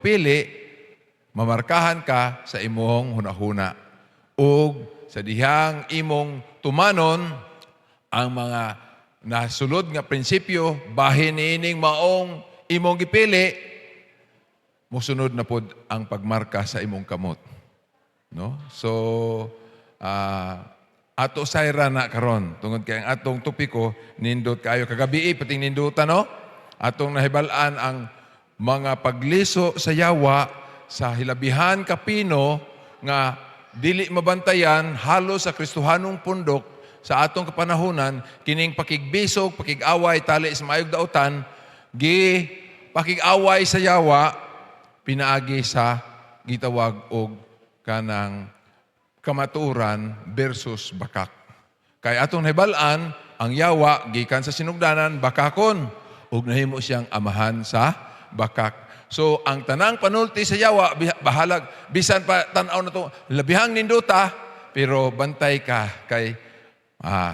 pili, mamarkahan ka sa imong hunahuna. Ug sa dihang imong tumanon ang mga nasulod nga prinsipyo, bahin niining maong imong gipili, musunod na pod ang pagmarka sa imong kamot. No? So, ato sayra na karon tungod kay ang atong topiko nindot kayo kagabi pating nindutan no atong nahibalan ang mga pagliso sa yawa sa hilabihan kapino nga dili mabantayan halos sa Kristohanong pundok sa atong kapanahunan kining pakigbisog pakig-away tali sa maayog dautan gi pakig-away sa yawa pinaagi sa gitawag og kanang kamaturan versus bakak. Kay atong nahibalaan, ang yawa, gikan sa sinugdanan, bakakon. Ug nahimo siyang amahan sa bakak. So, ang tanang panulti sa yawa, bahalag, bisan pa tanaw na to, labihang ninduta, pero bantay ka kay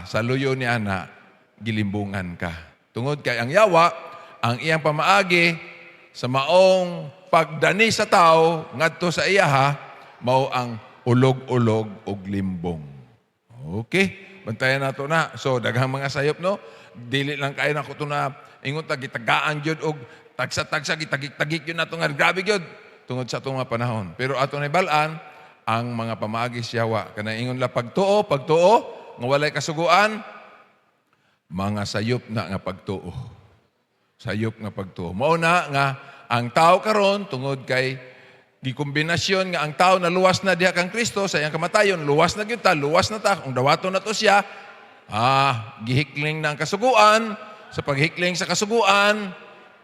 sa luyo ni ana, gilimbungan ka. Tungod kay ang yawa, ang iyang pamaagi sa maong pagdani sa tao, ngadto sa iyaha, mao ang ulog-ulog og limbong. Okay, bantayan nato na. So daghang mga sayop no, dili lang kay nako to na ingon ta gitagaan jud og tagsa-tagsa gitagik-tagik yun nato nga grabe jud tungod sa atong mga panahon. Pero ato na balaan ang mga pamaagi siyawa kana ingon la pagtuo nga walay kasuguan mga sayop na nga pagtuo. Sayop nga pagtuo. Mao na nga ang tao karon tungod kay gikombinasyon nga ang tao na luwas na diha kang Kristo sa iyang kamatayon, luwas na gyud ta, luwas na ta, kung dawaton na to siya, gihikling na ang kasuguan, sa paghikling sa kasuguan,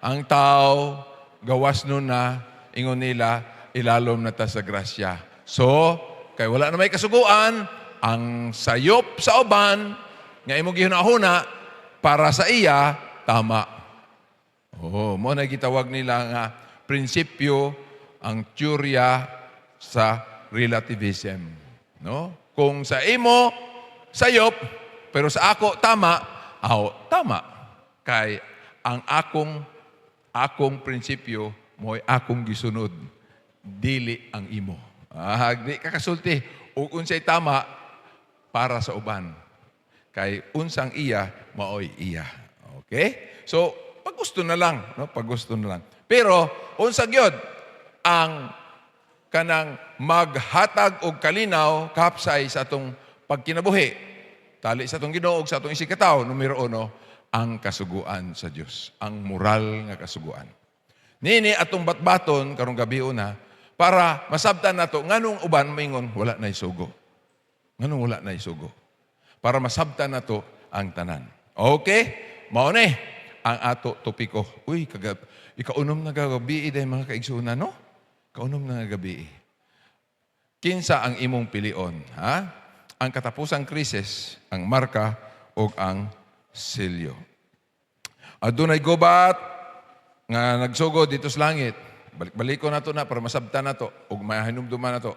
ang tao gawas nun na, ingon nila, ilalom na ta sa grasya. So, kay wala na may kasuguan, ang sayop sa uban, nga imong gihunahuna, para sa iya, tama. Mo na gitawag nila nga, prinsipyo, ang teorya sa relativism. No? Kung sa imo, sayop, pero sa ako, tama, tama. Kay ang akong prinsipyo, mo'y akong gisunod, dili ang imo. Di kakasulti, ug unsay tama, para sa uban. Kay unsang iya, maoy iya. Okay? So, paggusto na lang. No? Paggusto na lang. Pero, unsang yun, ang kanang maghatag og kalinaw kapsay sa atong pagkinabuhi. Tali sa atong Ginoo ug sa atong isikataw, numero 1, ang kasuguan sa Dios, ang moral nga kasuguan. Nini atong batbaton karong gabi una para masabtan nato nganong uban maingon wala nay sugo. Nganong wala nay sugo? Para masabtan nato ang tanan. Okay? Mao ni ang ato topiko. Uy, ikaunom na gabi dahil mga kaigsunan, no? Kaunom na gabi. Kinsa ang imong pilion, ha? Ang katapusang krisis, ang marka o ang selyo. Adunay gubat nga nagsugod dito sa langit. Balik-baliko na to na para masabtan na to ug mahinumduman na to.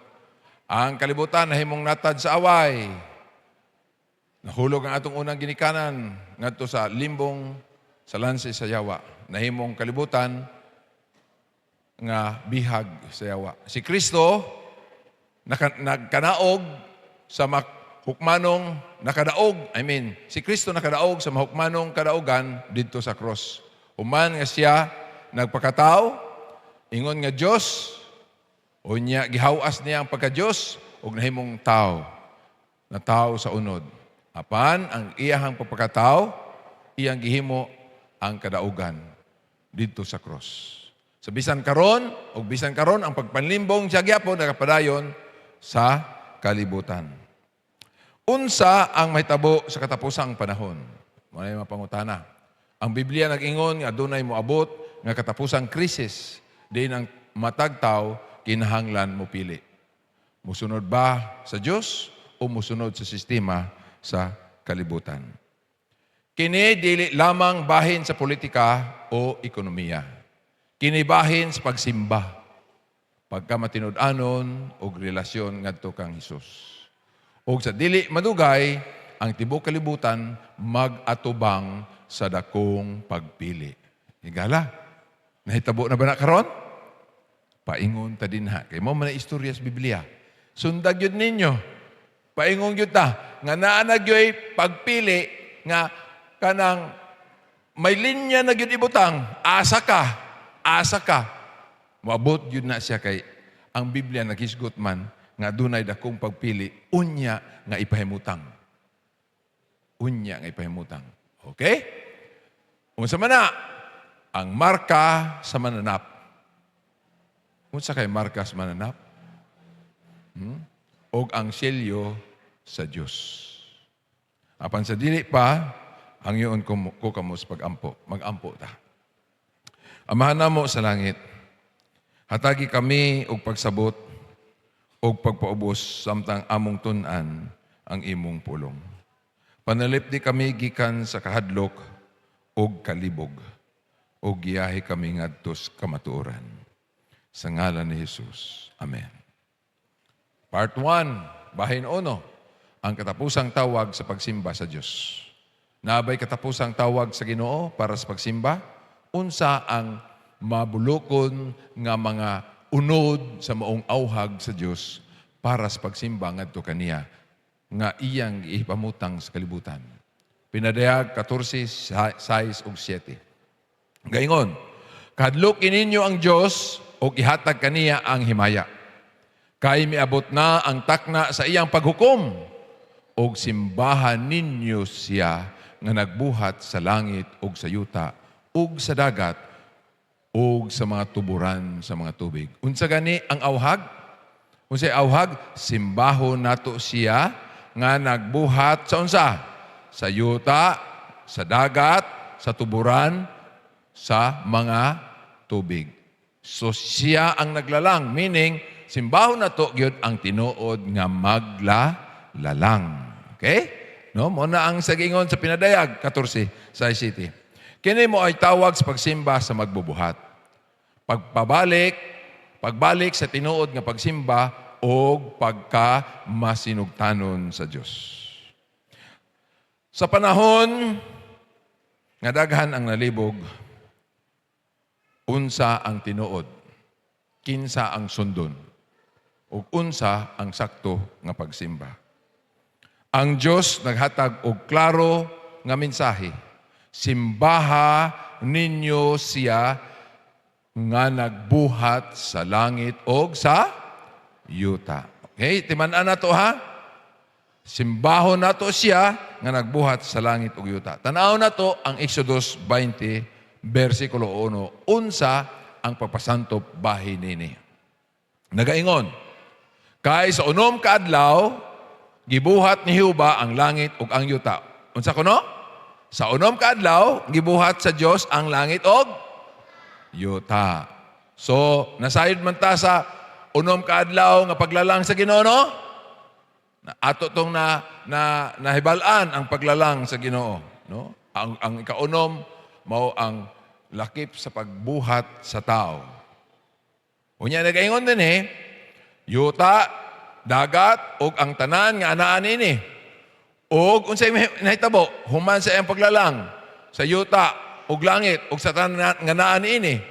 Ang kalibutan nahimong natad sa away. Nahulog ang atong unang ginikanan ngadto sa limbong sa lanse sa yawa. Nahimong kalibutan nga bihag sa yawa. Si Kristo nagkanaog sa hukmanong nakadaog. Si Kristo nakadaog sa mahukmanong kadaugan dito sa cross. Human nga siya nagpakatao, ingon nga Dios, unya gihawas niya ang pagka-Dios ug nahimong tao. Na tao sa unod. Apan ang iyahang pagkatao, iyang gihimo ang kadaugan dito sa cross. So bisan karon ang pagpanlimbong siya gyapon nakapadayon sa kalibutan. Unsa ang mahitabo sa katapusang panahon? May mapangutana. Ang Biblia nag-ingon nga adunay moabot nga katapusang krisis din ang matag tawo kinahanglan mo pili. Musunod ba sa Dios o musunod sa sistema sa kalibutan? Kini dili lamang bahin sa politika o ekonomiya. Kinibahin sa pagsimba, pagkamatinud-anon o relasyon ngadto kang Hesus. O sa dili madugay, ang tibok kalibutan mag-atubang sa dakong pagpili. Higala, nahitabo na ba na karon? Paingon ta din ha. Kay mo man na istorya sa Biblia. Sundag yun ninyo. Paingon yun ta. Nga naanag yo'y pagpili nga kanang may linya na yun ibutang. Asa ka. Asa ka. Maabot yun na siya kay ang Biblia naghisgot man nga dunay dakong pagpili. Unya nga ipahimutang. Unya nga ipahimutang. Okay? Unsa man na? Ang marka sa mananap. Unsa kay marka sa mananap? Og ang selyo sa Dios. Apan sa dili pa, ang iyon ko kamo sa pag-ampo. Mag-ampo ta. Amahan namo sa langit, hatagi kami og pagsabot og pagpaubos samtang among tun-an ang imong pulong. Panalipdi kami gikan sa kahadlok og kalibog og giyahi kami ngadto sa kamatuoran. Sa ngalan ni Jesus. Amen. Part 1, bahin 1, ang katapusang tawag sa pagsimba sa Diyos. Nabay katapusang tawag sa Ginoo para sa pagsimba, unsa ang mabulokon nga mga unod sa maong awhag sa Diyos para sa pagsimba ngadto kaniya nga iyang ipamutang sa kalibutan. Pinadayag 14, 6 ug 7. Gaingon, kahadlok ininyo ang Diyos o ihatag kaniya ang himaya. Kay miabot na ang takna sa iyang paghukom o simbahan ninyo siya nga nagbuhat sa langit o sa yuta o sa dagat o sa mga tuburan sa mga tubig. Unsa gani ang awhag? Unsay awhag? Simbahon nato siya nga nagbuhat sa unsa? Sa yuta, sa dagat, sa tuburan, sa mga tubig. So siya ang naglalang, meaning simbahon na to gyud ang tinuod nga maglalalang. Okay? No, mo na ang sagingon sa pinadayag 14 sa city. Kini mo ay tawag sa pagsimba sa magbubuhat. Pagbalik sa tinuod nga pagsimba o pagka masinugtanon sa Dios. Sa panahon nga daghan ang nalibog, unsa ang tinuod, kinsa ang sundon, ug unsa ang sakto nga pagsimba. Ang Dios naghatag og klaro nga mensahe. Simbaha ninyo siya nga nagbuhat sa langit ug sa yuta. Okay, timan-an nato ha. Simbahon nato siya nga nagbuhat sa langit ug yuta. Tan-aw nato ang Exodus 20 versikulo 1, unsa ang pagpasantop bahin nini. Nagaingon, kay sa unom ka adlaw, gibuhat ni Jehova ang langit ug ang yuta. Unsa kuno? Sa unom ka adlaw, gibuhat sa Dios ang langit ug yuta. So, nasayod man ta sa unom ka adlaw nga paglalang sa Ginoo, no? Ato tong nahibalaan ang paglalang sa Ginoo, no? Ang ikaunom mao ang lakip sa pagbuhat sa tao. Unya nagaingon din yuta, dagat, ug ang tanan nga anaan ini. Ug unsay nahitabo, human sa iyang paglalang, sa yuta, ug langit, ug sa tanan nga anaan ini,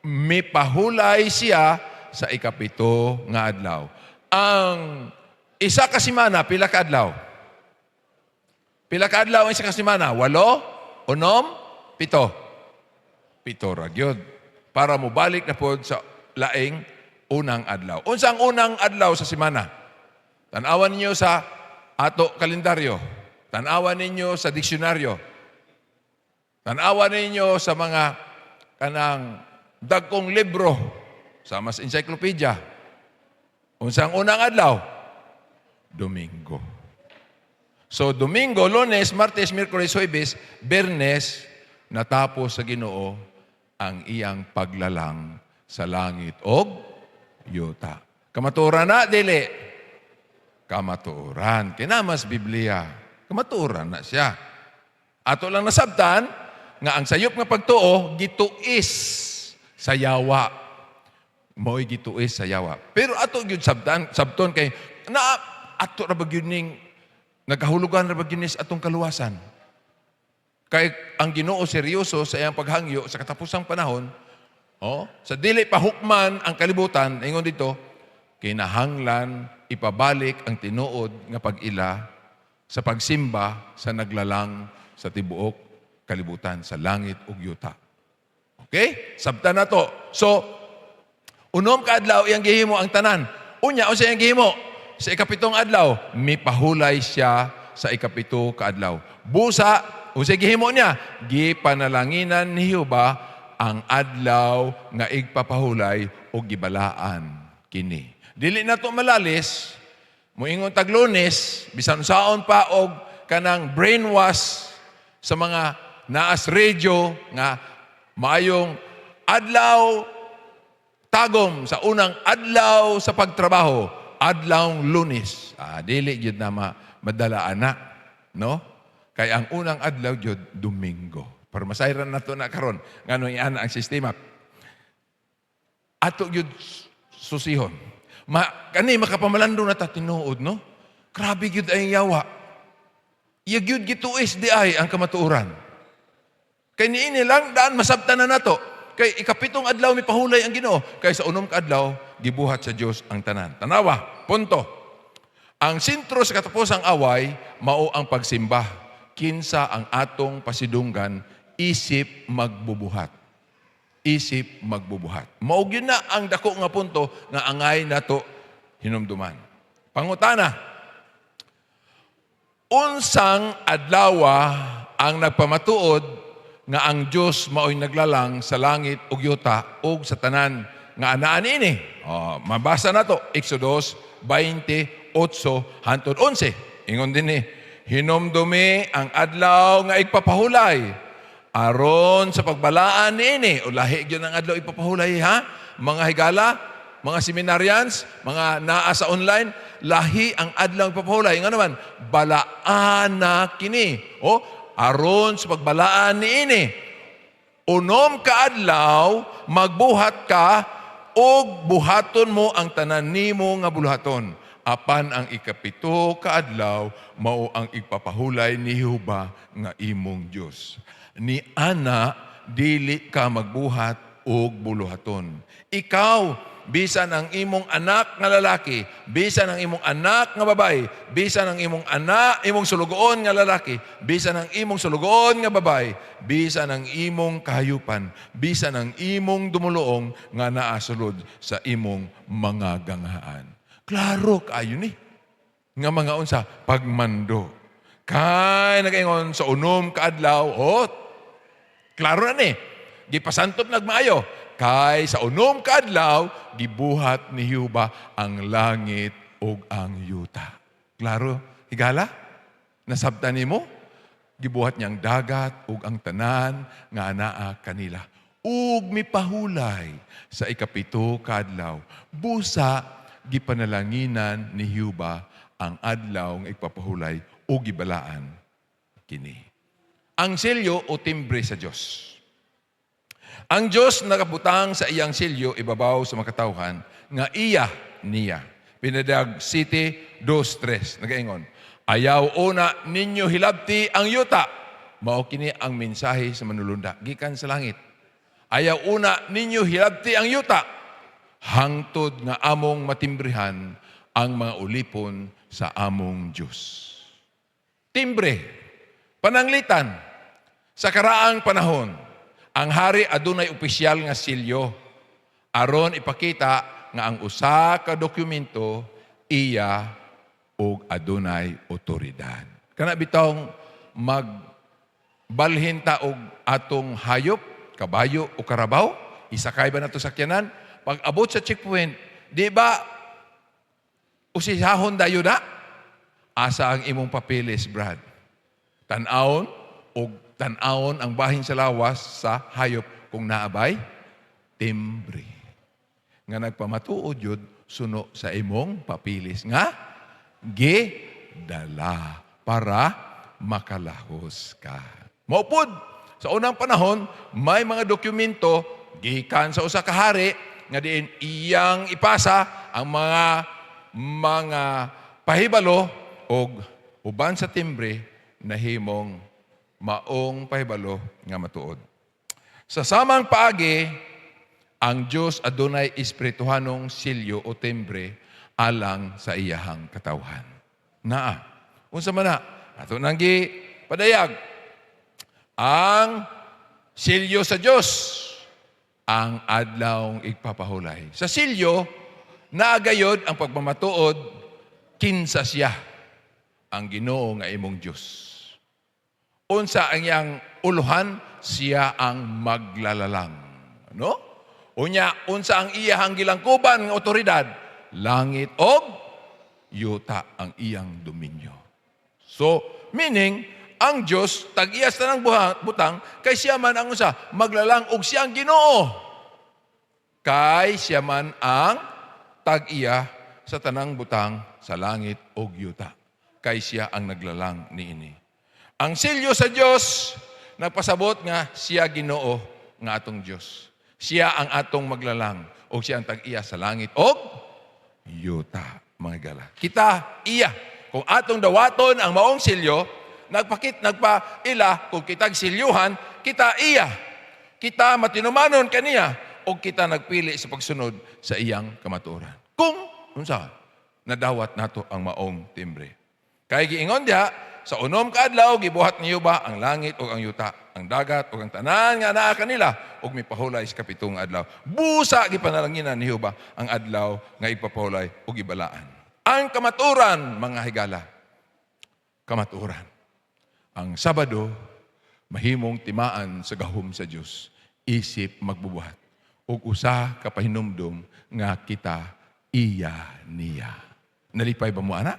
mipahulay siya sa ikapito nga adlaw. Ang isa ka semana, pila ka adlaw? Pila ka adlaw ang isa ka semana? 8, 6, 7. 7 ra gyud para mo balik na pod sa laing unang adlaw. Unsa ang unang adlaw sa semana? Tan-awan ninyo sa ato kalendaryo. Tan-awan ninyo sa diksyonaryo. Tan-awan ninyo sa mga kanang dagkong libro sa mas encyclopedia. Unsa ang unang adlaw? Domingo. So Domingo, Lunes, Martes, Miyerkules, Huwebes, Biyernes, natapos sa Ginoo ang iyang paglalang sa langit og yuta. Kamaturan na, dili. Kamaturan. Kinamas Biblia. Kamaturan na siya. Ato lang nasabtan nga ang sayop nga pagtuo, gituis sa yawa. Mo'y gituis sa yawa. Pero ato gyud sabton kay ato ra ba gyud ning nagahulugan ra ba gyud atong kaluwasan. Kay ang Ginoo seryoso sa iyang paghangyo sa katapusang panahon, Oh, sa dili pahukman ang kalibutan, ingon dito, kinahanglan ipabalik ang tinuod nga pag-ila sa pagsimba sa naglalang sa tibuok kalibutan, sa langit ug yuta. Okay? Sabta na to. So, unom ka adlaw iyang gihimo ang tanan. Unya, o siya iyang gihimo? Sa ikapitong adlaw, mipahulay siya sa ikapito ka adlaw. Busa, o siya gihimo niya, gipanalanginan ni Jehova ang adlaw nga igpapahulay o gibalaan kini. Dili na to malalis, moingon tag Lunes, bisan saon pa og kanang brainwash sa mga naas radio nga maayong adlaw tagom sa unang adlaw sa pagtrabaho, adlawng Lunes. Dili gyud na madala ana, no? Kay ang unang adlaw gyud Domingo. Pero masayran na to na karon ngano iyan ang sistema. Ato gyud susihon. Kani makapamalando na ta tinuod, no? Grabe gyud ay yawa. Iya gyud gituis di ay ang kamatuoran. Kay niini lang daan masabtan na nato. Kay ikapitong adlaw mi pahulay ang Ginoo. Kay sa unom ka adlaw gibuhat sa Dios ang tanan. Tanawa, punto. Ang sentro sa katapusang away mao ang pagsimba. Kinsa ang atong pasidunggan isip magbubuhat. Isip magbubuhat. Mao gyud na ang dako nga punto nga angay nato hinumduman. Pangutana. Unsang adlawa ang nagpamatuod nga ang Dios mao'y naglalang sa langit ug yuta ug sa tanan nga anaan ini? Mabasa na to, Exodus 28 hangtod 11. Ingon din hinumdumi ang adlaw nga igpapahulay aron sa pagbalaan niini. O lahi gyud ang adlaw ipapahulay ha? Mga higala, mga seminarians, mga naa sa online, lahi ang adlaw ipapahulay. Nga naman, balaan na kini. O, aron sa pagbalaan niini. Unom ka adlaw, magbuhat ka, og buhaton mo ang tanan nimo nga buluhaton. Apan ang ikapito ka adlaw, mao ang igpapahulay ni Jehova nga imong Dios. Ni ana dili ka magbuhat og buluhaton. Ikaw bisan ang imong anak nga lalaki, bisan ang imong anak nga babae, bisan ang imong imong sulugoon nga lalaki, bisan ang imong sulugoon nga babae, bisan ang imong kahayupan, bisan ang imong dumuluong nga naa sulod sa imong mga ganghaan. Klaro kaayo ni nga mga unsa pagmando. Kay nagaingon sa unom ka adlaw, klaro na ni. Gipasantop nagmaayo. Kay sa unom ka adlaw, gibuhat ni Jehova ang langit ug ang yuta. Klaro, higala? Nasabtan nimo? Gibuhat niyang dagat ug ang tanan nga anaa kanila. Ug mipahulay sa ikapito ka adlaw. Busa gipanalanginan ni Jehova ang adlaw nga igpapahulay o gibalaan kini. Ang selyo o timbre sa Diyos. Ang Diyos nakabutang sa iyang selyo ibabaw sa makatawhan nga niya. Pinadag City 2:3. Nagaingon, ayaw una ninyo hilabti ang yuta. Mao kini ang mensahe sa manulunda gikan sa langit. Ayaw una ninyo hilabti ang yuta. Hangtod nga among matimbrihan ang mga ulipon sa among Diyos. Timbre, pananglitan, sa karaang panahon, ang hari adunay opisyal nga silyo aron ipakita nga ang usa ka dokumento iya og adunay otoridad. Kana bitawng magbalhin ta og atong hayop, kabayo o karabaw, isakay ba nato sakyanan? Pag abot sa checkpoint, di ba usihahon dayo na? Asa ang imong papeles, Brad? Tan-awon o tan-awon ang bahin sa lawas sa hayop kung naabay? Timbre. Nga nagpamatuod yun, suno sa imong papilis. Nga, dala para makalahos ka. Maupod, sa unang panahon, may mga dokumento, gikan sa usa ka hari, nga diin iyang ipasa ang mga pahibalo o uban sa timbre na himong maong pahibalo nga matuod. Sa samang paagi, ang Diyos adunay espirituhanong silyo o timbre alang sa iyahang katawhan. Naa, unsa man na, ato nang padayag, ang silyo sa Diyos, ang adlawng igpapahulay. Sa silyo, naagayod ang pagmamatuod, kinsa siya, ang Ginoo nga imong Diyos. Unsa ang iyang uluhan, siya ang maglalalang. No? Unya, unsa ang iyang gilangkuban ng otoridad, langit og yuta ang iyang dominyo. So, meaning, ang Diyos, tag-iyas na ng butang, kay siya man ang unsa, maglalang og siya ang Ginoo. Kay siya man ang tag-iya sa tanang butang sa langit og yuta. Kay siya ang naglalang niini. Ang silyo sa Diyos, nagpasabot nga siya Ginoo nga atong Diyos. Siya ang atong maglalang o siya ang tag-iya sa langit og yuta, mga gala. Kita iya. Kung atong dawaton ang maong silyo, nagpaila, kung kitag silyuhan, kita iya. Kita matinumanon kaniya o kita nagpili sa pagsunod sa iyang kamatuoran. Kung, unsa, nadawat nato ang maong timbre. Kaya giingon diha, sa unom ka adlaw gibuhat niyo ba ang langit o ang yuta, ang dagat o ang tanan nga naa kanila ug mipahulay sa kapitong adlaw. Busa gipanalanginan ni Jehova ang adlaw nga ipapahulay ug ibalaan. Ang kamaturan, mga higala, kamaturan. Ang Sabado mahimong timaan sa gahom sa Dios, isip magbubuhat ug usa ka pahinumdom nga kita iya niya. Nalipay ba mo ana?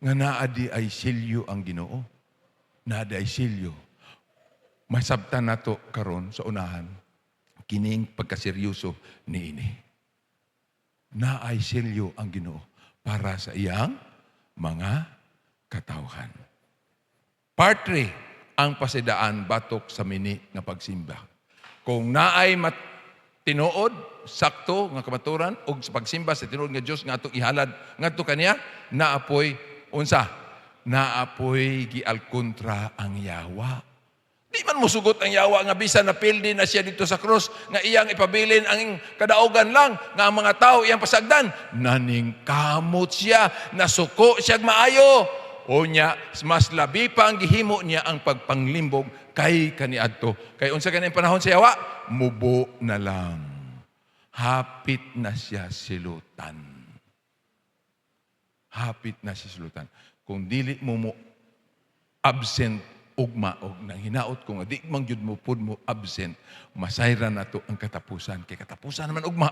Nga naadi ay silyo ang Ginoo. Naadi ay silyo. Masabtan nato karon sa unahan kining pagkaseryoso niini. Naay silyo ang Ginoo para sa iyang mga katawhan. Part 3, ang pasidaan batok sa mini nga pagsimba. Kung naay tinuod, sakto nga kamaturan og sa pagsimba sa tinuod nga Dios nga atong ihalad ngadto kaniya, naapoy unsa? Naapoy gialkontra ang yawa. Di man musugot ang yawa nga bisan na pildi na siya dito sa krus nga iyang ipabilin ang kadaugan lang nga ang mga tao iyang pasagdan. Naningkamot siya, nasuko siya maayo. O niya, mas labi pa ang gihimo niya ang pagpanglimbog kay kaniadto. Kay unsa kanang panahon sa yawa? Mubo na lang. Hapit na siya silutan. Hapit na siya silutan. Kung dili mo absent ugma og nang hinaot ko nga di man gyud mo pud mo absent, masayra nato ang katapusan. Kay katapusan naman ugma.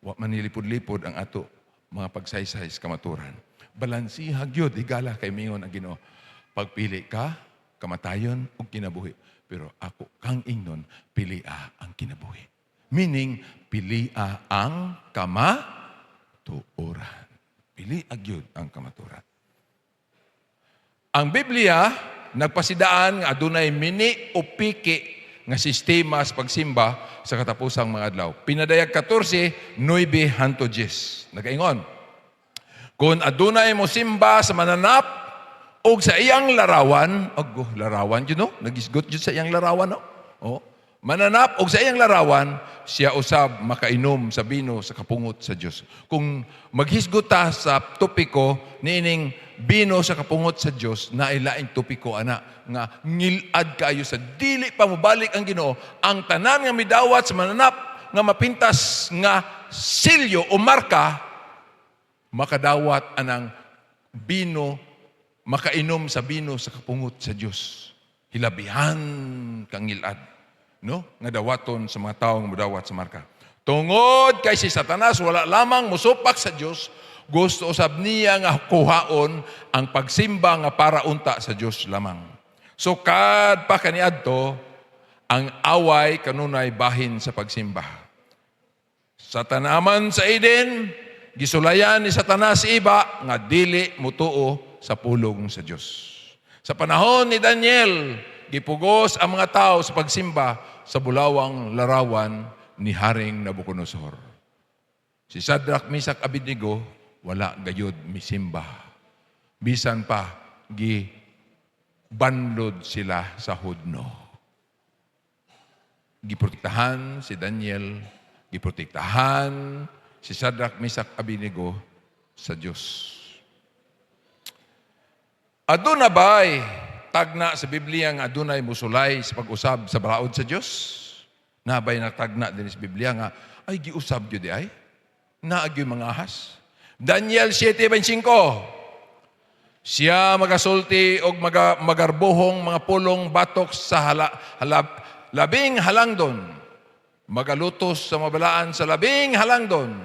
Wa man nilipod-lipod ang ato mga pagsaysay sa kamaturan. Balansihag yun, higala kay mingon ang Ginoo. Pagpili ka, kamatayon o kinabuhi. Pero ako kang ingnon, pilia ang kinabuhi. Meaning, pilia ang kamatuoran. Pili agyod ang kamatuoran. Ang Biblia, nagpasidaan nga adunay mini o piki nga sistema sa pagsimba sa katapusang mga adlaw. Pinadayag 14, 9 hanto 10. Nagaingon. Kung adunay mo simba sa mananap o sa iyang larawan, larawan yun, no? Nagisgot yun sa iyang larawan, no? Oh, mananap o sa iyang larawan, siya usab makainom sa bino sa kapungot sa Diyos. Kung maghisgot ta sa topiko, niining bino sa kapungot sa Diyos, nailaing topiko, ana, nga ngilad kayo sa dili pa mobalik ang Ginoo, ang tanan nga midawat sa mananap, nga mapintas nga silyo o marka, makadawat anang bino, makainom sa bino sa kapungot sa Diyos. Hilabihan kang ngilad, no? Nga dawaton sa mga taong mudawat sa marka. Tungod kay si Satanas wala lamang musupak sa Diyos, gusto usab niya nga kuhaon ang pagsimba nga para unta sa Diyos lamang. So kad pa kaniadto ang away kanunay bahin sa pagsimba. Sa tanaman sa Eden, gisulayan ni Satanas iba nga dili mutuo sa pulong sa Diyos. Sa panahon ni Daniel, gipugos ang mga tao sa pagsimba sa bulawang larawan ni Haring Nabucodonosor. Si Shadrach, Meshach, Abednego, wala gayud misimba. Bisan pa, gibanlod sila sa hudno. giprotektahan si Daniel, giprotektahan si Shadrach, Meshach, Abednego sa Dios. Aduna ba'y tagna sa Biblia nga adunay musulay sa pag-usab sa balaod sa Dios? Nabay natagna din sa Biblia nga ay giusab gyud ay naagyo mga ahas. Daniel 7:25. Siya magasulti og magarbuhong mga pulong batok sa labing halangdon. Magalutos sa mabalaan sa labing halangdon.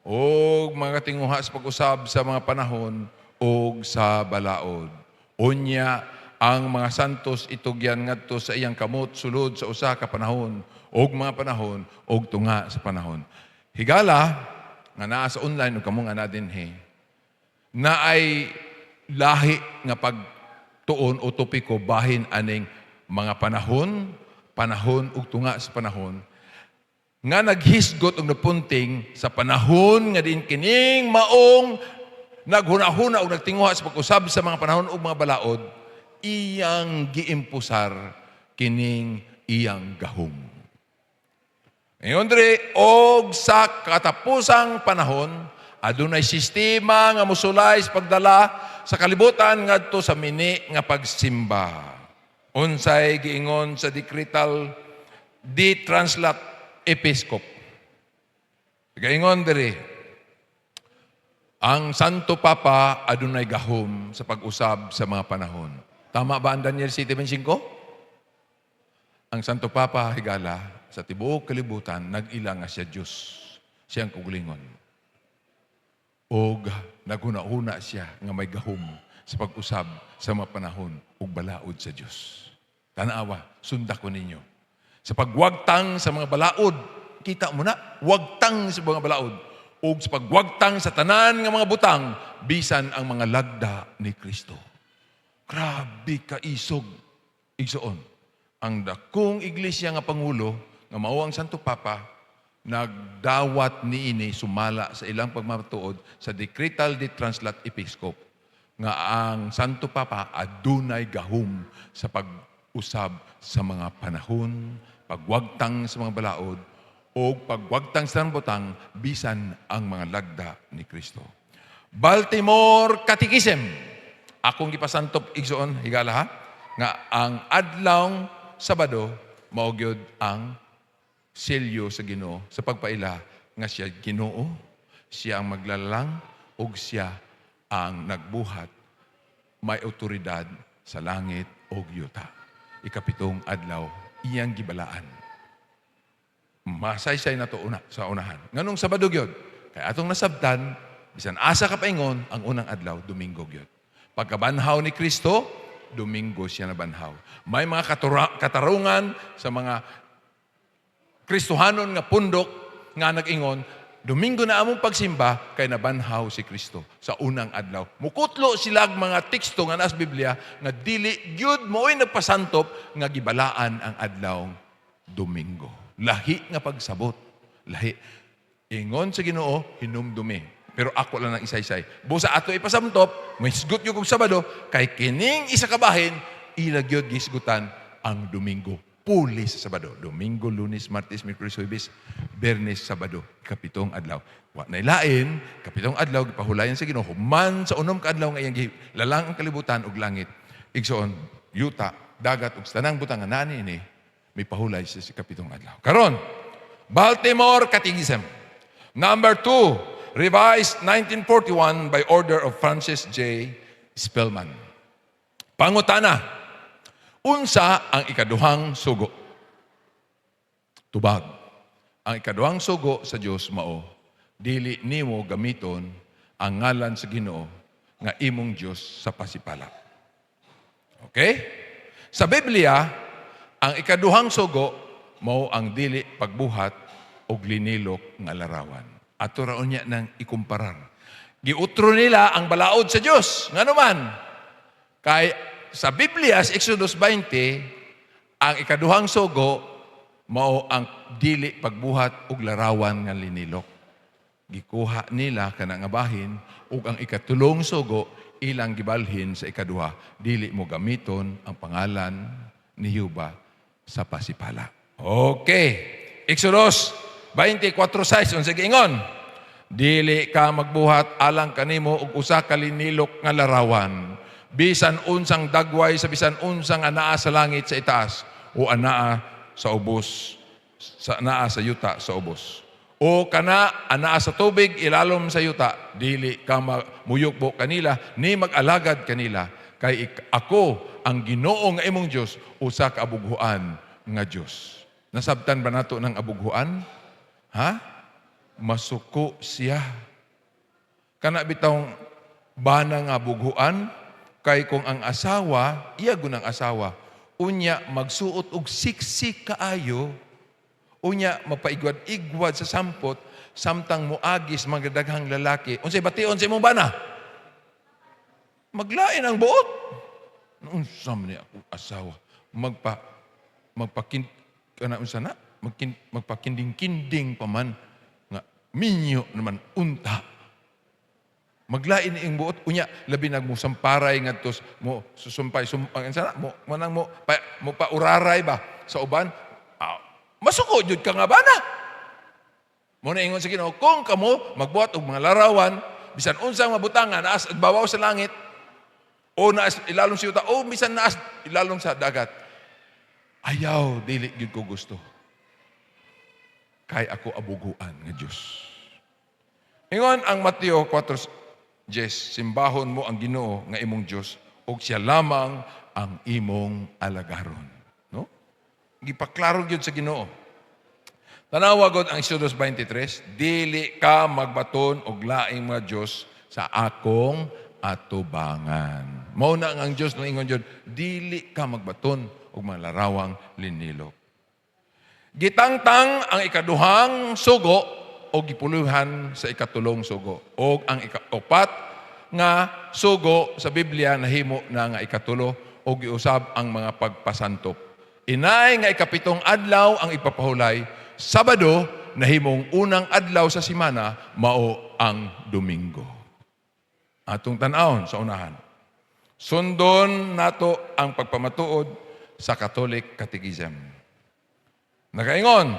Og mga tinguha sa pag-usab sa mga panahon og sa balaod. Unya ang mga santos itugyan ngadto sa iyang kamot sulod sa usa ka panahon og mga panahon og tunga sa panahon. Higala nga naa sa online ug kamong ana dinhi na ay lahi nga pagtuon o topiko bahin aning mga panahon ug tunga sa panahon nga naghisgot og napunting sa panahon nga din kining maong naghuna-huna o nagtinguha sa pag-usab sa mga panahon o mga balaod, iyang giimpusar kining iyang gahom. Ngayon diri, og sa katapusang panahon, adunay sistema nga musulay sa pagdala sa kalibutan ngadto sa mini nga pagsimba. Unsay giingon sa decretal di translat episcop. Giingon diri, ang Santo Papa adunay gahom sa pag-usab sa mga panahon. Tama ba ang Daniel 7:25? Ang Santo Papa higala sa tibuok kalibutan nag-ila nga siya Dios. Siyang kugulingon. Og naghuna-huna siya nga may gahom sa pag-usab sa mga panahon ug balaod sa Dios. Tanawa, sundak ko ninyo. Sa pagwagtang sa mga balaod, kita mo na, wagtang sa mga balaod ug sa pagwagtang sa tanan nga mga butang bisan ang mga lagda ni Kristo. Grabe ka isog. Igsoon. Ang dakong iglesia nga pangulo nga mao ang Santo Papa nagdawat niini sumala sa ilang pagmatuod sa decretal di translat episcop nga ang Santo Papa adunay gahom sa pag-usab sa mga panahon, pagwagtang sa mga balaod o pagwagtang sa butang bisan ang mga lagda ni Kristo. Baltimore Catechism. Akong gipasantop igsoon higala ha nga ang adlawng Sabado mao gyud ang selyo sa Ginoo sa pagpaila nga siya Ginoo, siya ang maglalang ug siya ang nagbuhat may otoridad sa langit ug yuta. Ikapitong adlaw iyang gibalaan. Masaysay na to sa unahan. Nganong Sabado gyud? Kay atong nasabtan, bisan asa ka paingon, ang unang adlaw, Domingo gyud. Pagkabanhaw ni Kristo, Domingo siya nabanhaw. May mga katarungan sa mga Kristohanon nga pundok nga nag-ingon, Domingo na among pagsimba kay nabanhaw si Kristo sa unang adlaw. Mukutlo sila mga teksto nga nas Biblia nga dili gyud mo'y nagpasantop nga gibalaan ang adlawng Domingo. Lahi nga pagsabot. Lahi. Ingon sa Ginoo, hinumdumi. Pero ako lang ang isaysay. Busa ato ipasamtop, may isgot yung kong Sabado, kay kining isa kabahin, ilagyod gisgutan ang Domingo. Puli sa Sabado. Domingo, Lunes, Martes, Miyerkules, Huwebes, Bernes, Sabado. Kapitong adlaw. Wa na ilain, kapitong adlaw, gipahulayan sa Ginoo. Man sa unom ka adlaw nga iyang lalang ang kalibutan ug langit. Igsoon, yuta, dagat ug tanang butang nga nani ini may pahulay sa kapitong adlaw. Karon, Baltimore Catechism. Number 2, revised 1941 by order of Francis J. Spellman. Pangutana, unsa ang ikaduhang sugo? Tubag. Ang ikaduhang sugo sa Dios mao, dili nimo gamiton ang ngalan sa Ginoo nga imong Dios sa pasipala. Okay? Sa Biblia, ang ikaduhang sugo mao ang dili pagbuhat og linilok nga larawan. Ato raon niya nang ikumparar. Giutro nila ang balaod sa Dios. Nganuman, kay sa Biblia sa Exodus 20, ang ikaduhang sugo mao ang dili pagbuhat og larawan nga linilok. Gikuha nila kana nga bahin ug ang ikatulong sugo ilang gibalhin sa ikaduha, dili mo gamiton ang pangalan ni Jehova sa pasipala. Okay. Exodus 24:6 unsa giingon? Dili ka magbuhat alang kanimo og usa ka linilok nga larawan. Bisan unsang dagway sa bisan unsang anaa sa langit sa itaas o anaa sa ubos sa anaa sa yuta sa ubos. O kana anaa sa tubig ilalom sa yuta, dili ka muyukbo kanila ni mag-alagad kanila kay ako ang Ginoo nga imong Dios usa ka abughuan nga Dios. Nasabtan ba nato ng abughuan? Ha? Masuko siya. Kana bitawng bana nga abughuan kay kung ang asawa, iya gunang asawa, unya magsuot og siksik kaayo, unya mapaigwad-igwad sa sampot, samtang muagis mga daghang lalaki. Unsay bation sa imong bana? Maglain ang buot. Unsa man ni ako asawa? Magpakinding-kinding pa man nga minyo naman unta. Maglain ing buot unya labi nagmusamparay ngadto mo susumpay sana mo manang mo pauraray ba sa uban. Masuko jud ka nga bana. Mo na ingon sa Ginoo kung kamo magbuhat og mga larawan bisan unsang mabutangan naas babaw sa langit o naas ilalom sa yuta o bisan naas ilalom sa dagat. Ayaw dili gyud ko gusto. Kay ako abuguan nga Dios. Ingon ang Mateo 4:10, simbahon mo ang Ginoo nga imong Dios ug siya lamang ang imong alagaron. No? Gipaklaro gyud sa Ginoo. Tanawa gud ang Exodus 23, dili ka magbaton og laing mga Dios sa akong atubangan. Mao na ang Dios no ingon gyud, dili ka magbaton og mga larawang linilok. Gitangtang ang ikaduhang sugo o gipuluhan sa ikatulong sugo. O ang ikaupat nga sugo sa Biblia nahimo na nga ikatulo o giusab ang mga pagpasantop. Inay nga ikapitong adlaw ang ipapahulay, Sabado nahimong unang adlaw sa semana mao ang Domingo. Atong tan-awon sa unahan. Sundon nato ang pagpamatuod sa Catholic Catechism. Nagaingon,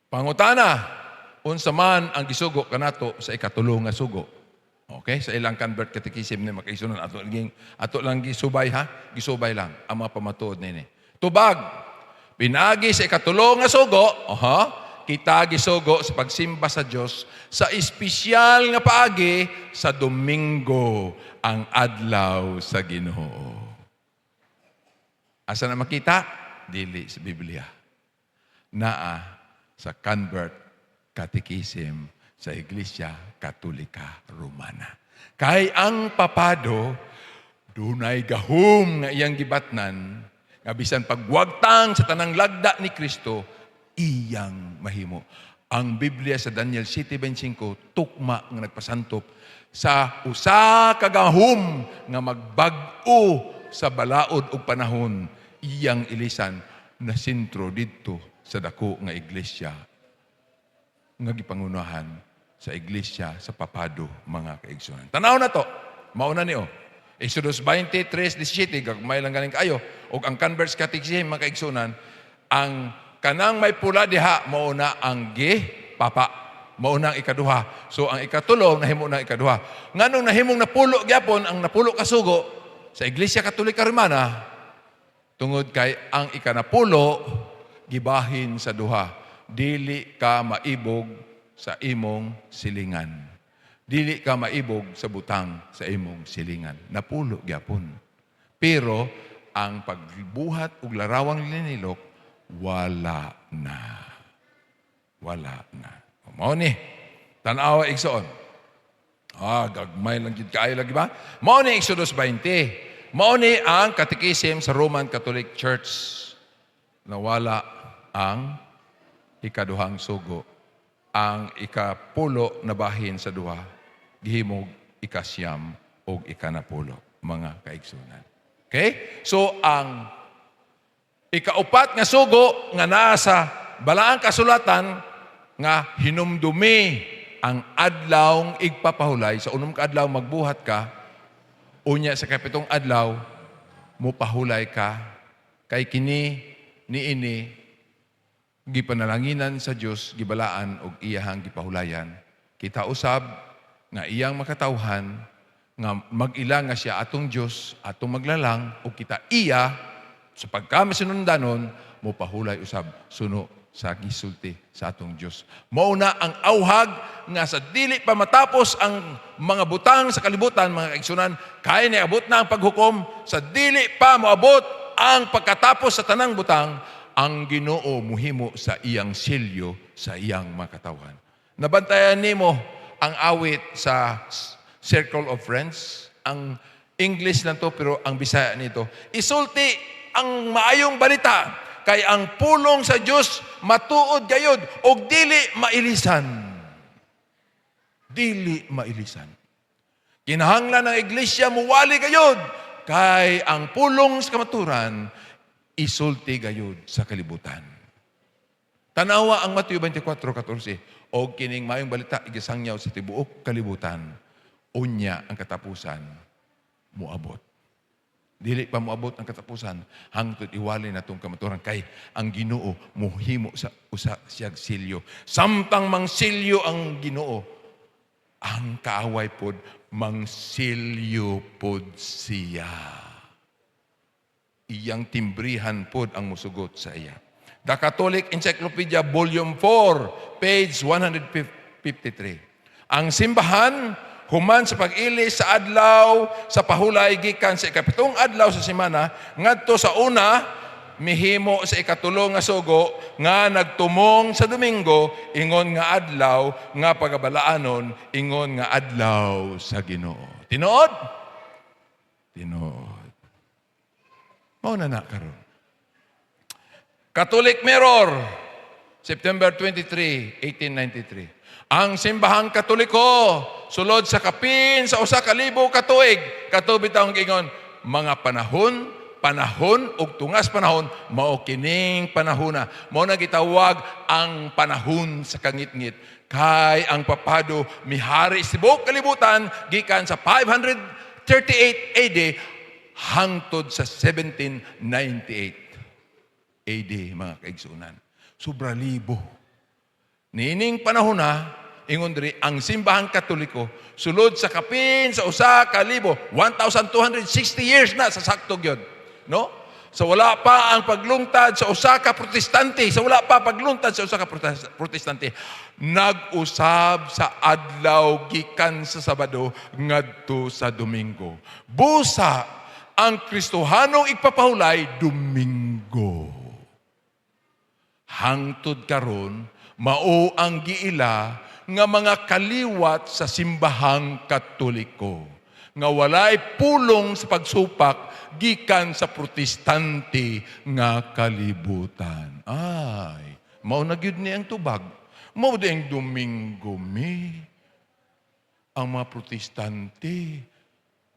pangutana, unsa man ang gisugo kanato sa ikatulong nga sugo. Okay? Sa ilang convert catechism ni makaisunan ato lang gisubay ha, gisubay lang ang mga pamatuod nini. Tubag, pinagi sa ikatulong nga sugo, kita gisugo sa pagsimba sa Dios sa espesyal nga paagi sa Domingo, ang adlaw sa Ginoo. Asa na makita? Dili sa Biblia. Naa sa convert catechism sa Iglesia Katolika Romana. Kay ang papado, dunay gahom nga iyang gibatnan, nga bisan pagwagtang sa tanang lagda ni Kristo, iyang mahimo. Ang Biblia sa Daniel 7:25, tukma nga nagpasantop sa usa ka gahom nga magbag-o sa balaod og panahon, iyang ilisan na sentro didto sa dako nga iglesia nga gipangunahan sa iglesia sa papado mga kaigsunan. Tanaw na to, mauna niyo. Exodus 23:17, gagmay lang galing kayo. O ang Converse Catechism mga kaigsunan, ang kanang may pula diha, mauna ang papa, mauna ang ikaduha. So ang ikatulo, nahimo na ikaduha. Nganong nahimong napulo gyapon, ang napulo kasugo sa Iglesia Katolika Romana, tungod kay ang ikanapulo, gibahin sa duha. Dili ka maibog sa imong silingan. Dili ka maibog sa butang sa imong silingan. Napulo gyapon. Pero ang pagbuhat og larawang linilok, wala na. Wala na. Mao ni, tan-awa igsoon. Gagmay lang gid kaayo lagi ba? Mao ni Exodus 20. Mao ni ang catechism sa Roman Catholic Church. Nawala ang ikaduhang sugo. Ang ikapulo na bahin sa duha, gihimog ikasyam o ikanapulo, mga kaigsunan. Okay? So, ang ikaupat nga sugo nga nasa balaang kasulatan nga hinumdumi ang adlawng igpapahulay. Sa unong adlaw magbuhat ka, unya sa kapitong adlaw, mupahulay ka, kay kini niini gipanalanginan sa Dios gibalaan og iyahang gipahulayan. Kita usab nga iyang makatawhan nga mag-ila nga siya atong Dios, atong maglalang o kita iya sa pagkamasinundanon mo pahulay usab suno sa gisulti sa atong Dios. Mao na ang awhag nga sa dili pa matapos ang mga butang sa kalibutan, mga kaigsunan, kaya ni abot na ang paghukom, sa dili pa moabot ang pagkatapos sa tanang butang, ang Ginoo muhimo sa iyang silyo sa iyang makatawhan. Nabantayan nimo ang awit sa Circle of Friends. Ang English lang to pero ang Bisaya nito. Isulti ang maayong balita kay ang pulong sa Dios matuod gayud og dili mailisan. Dili mailisan. Kinahanglan ng iglesia muwali gayud kay ang pulong sa kamaturan isulti gayud sa kalibutan. Tanawa ang Mateo 24:14. Og kining maayong balita igisangyaw sa tibuok kalibutan. Unya ang katapusan moabot. Dili pa moabot ang katapusan hangtod iwali natong kamaturan kay ang Ginoo muhimo sa usa siyag silyo. Samtang mangsilyo ang Ginoo, ang kaaway pod mangsilyo pod siya. Iyang timbrihan pod ang musugot sa iya. The Catholic Encyclopedia Volume 4, page 153. Ang simbahan human sa pag-ili sa adlaw sa pahulay gikan sa ikapitong adlaw sa semana ngadto sa una mihimo sa ikatulo nga sugo nga nagtumong sa Domingo ingon nga adlaw nga pagabalaanon ingon nga adlaw sa Ginoo. Tinuod? Tinuod. Mao na karon. Catholic Mirror, September 23, 1893. Ang simbahang Katoliko, sulod sa kapin sa usa ka libo ka tuig, katubit ang gingon, mga panahon ug tungas panahon, mao kining panahona. Mao na gitawag ang panahon sa kangitngit. Kay ang papado mihari sa tibuok kalibutan gikan sa 538 AD hangtod sa 1798. AD, mga kaigsunan. Sobra libo. Nining panahon na, ingon diri ang simbahang Katoliko, sulod sa kapin sa usa ka libo, 1,260 years na sa saktog yun. No? So wala pa ang paglungtad sa usa ka protestante, nag-usab sa adlaw gikan sa Sabado ngadto sa Domingo. Busa ang Kristohanong igpapahulay Domingo. Hangtod karon mao ang giila nga mga kaliwat sa simbahang Katoliko nga walay pulong sa pagsupak gikan sa protestante nga kalibutan. Ay, mao na gyud ni ang tubag. Mao di ang Domingo mi. Ang mga protestante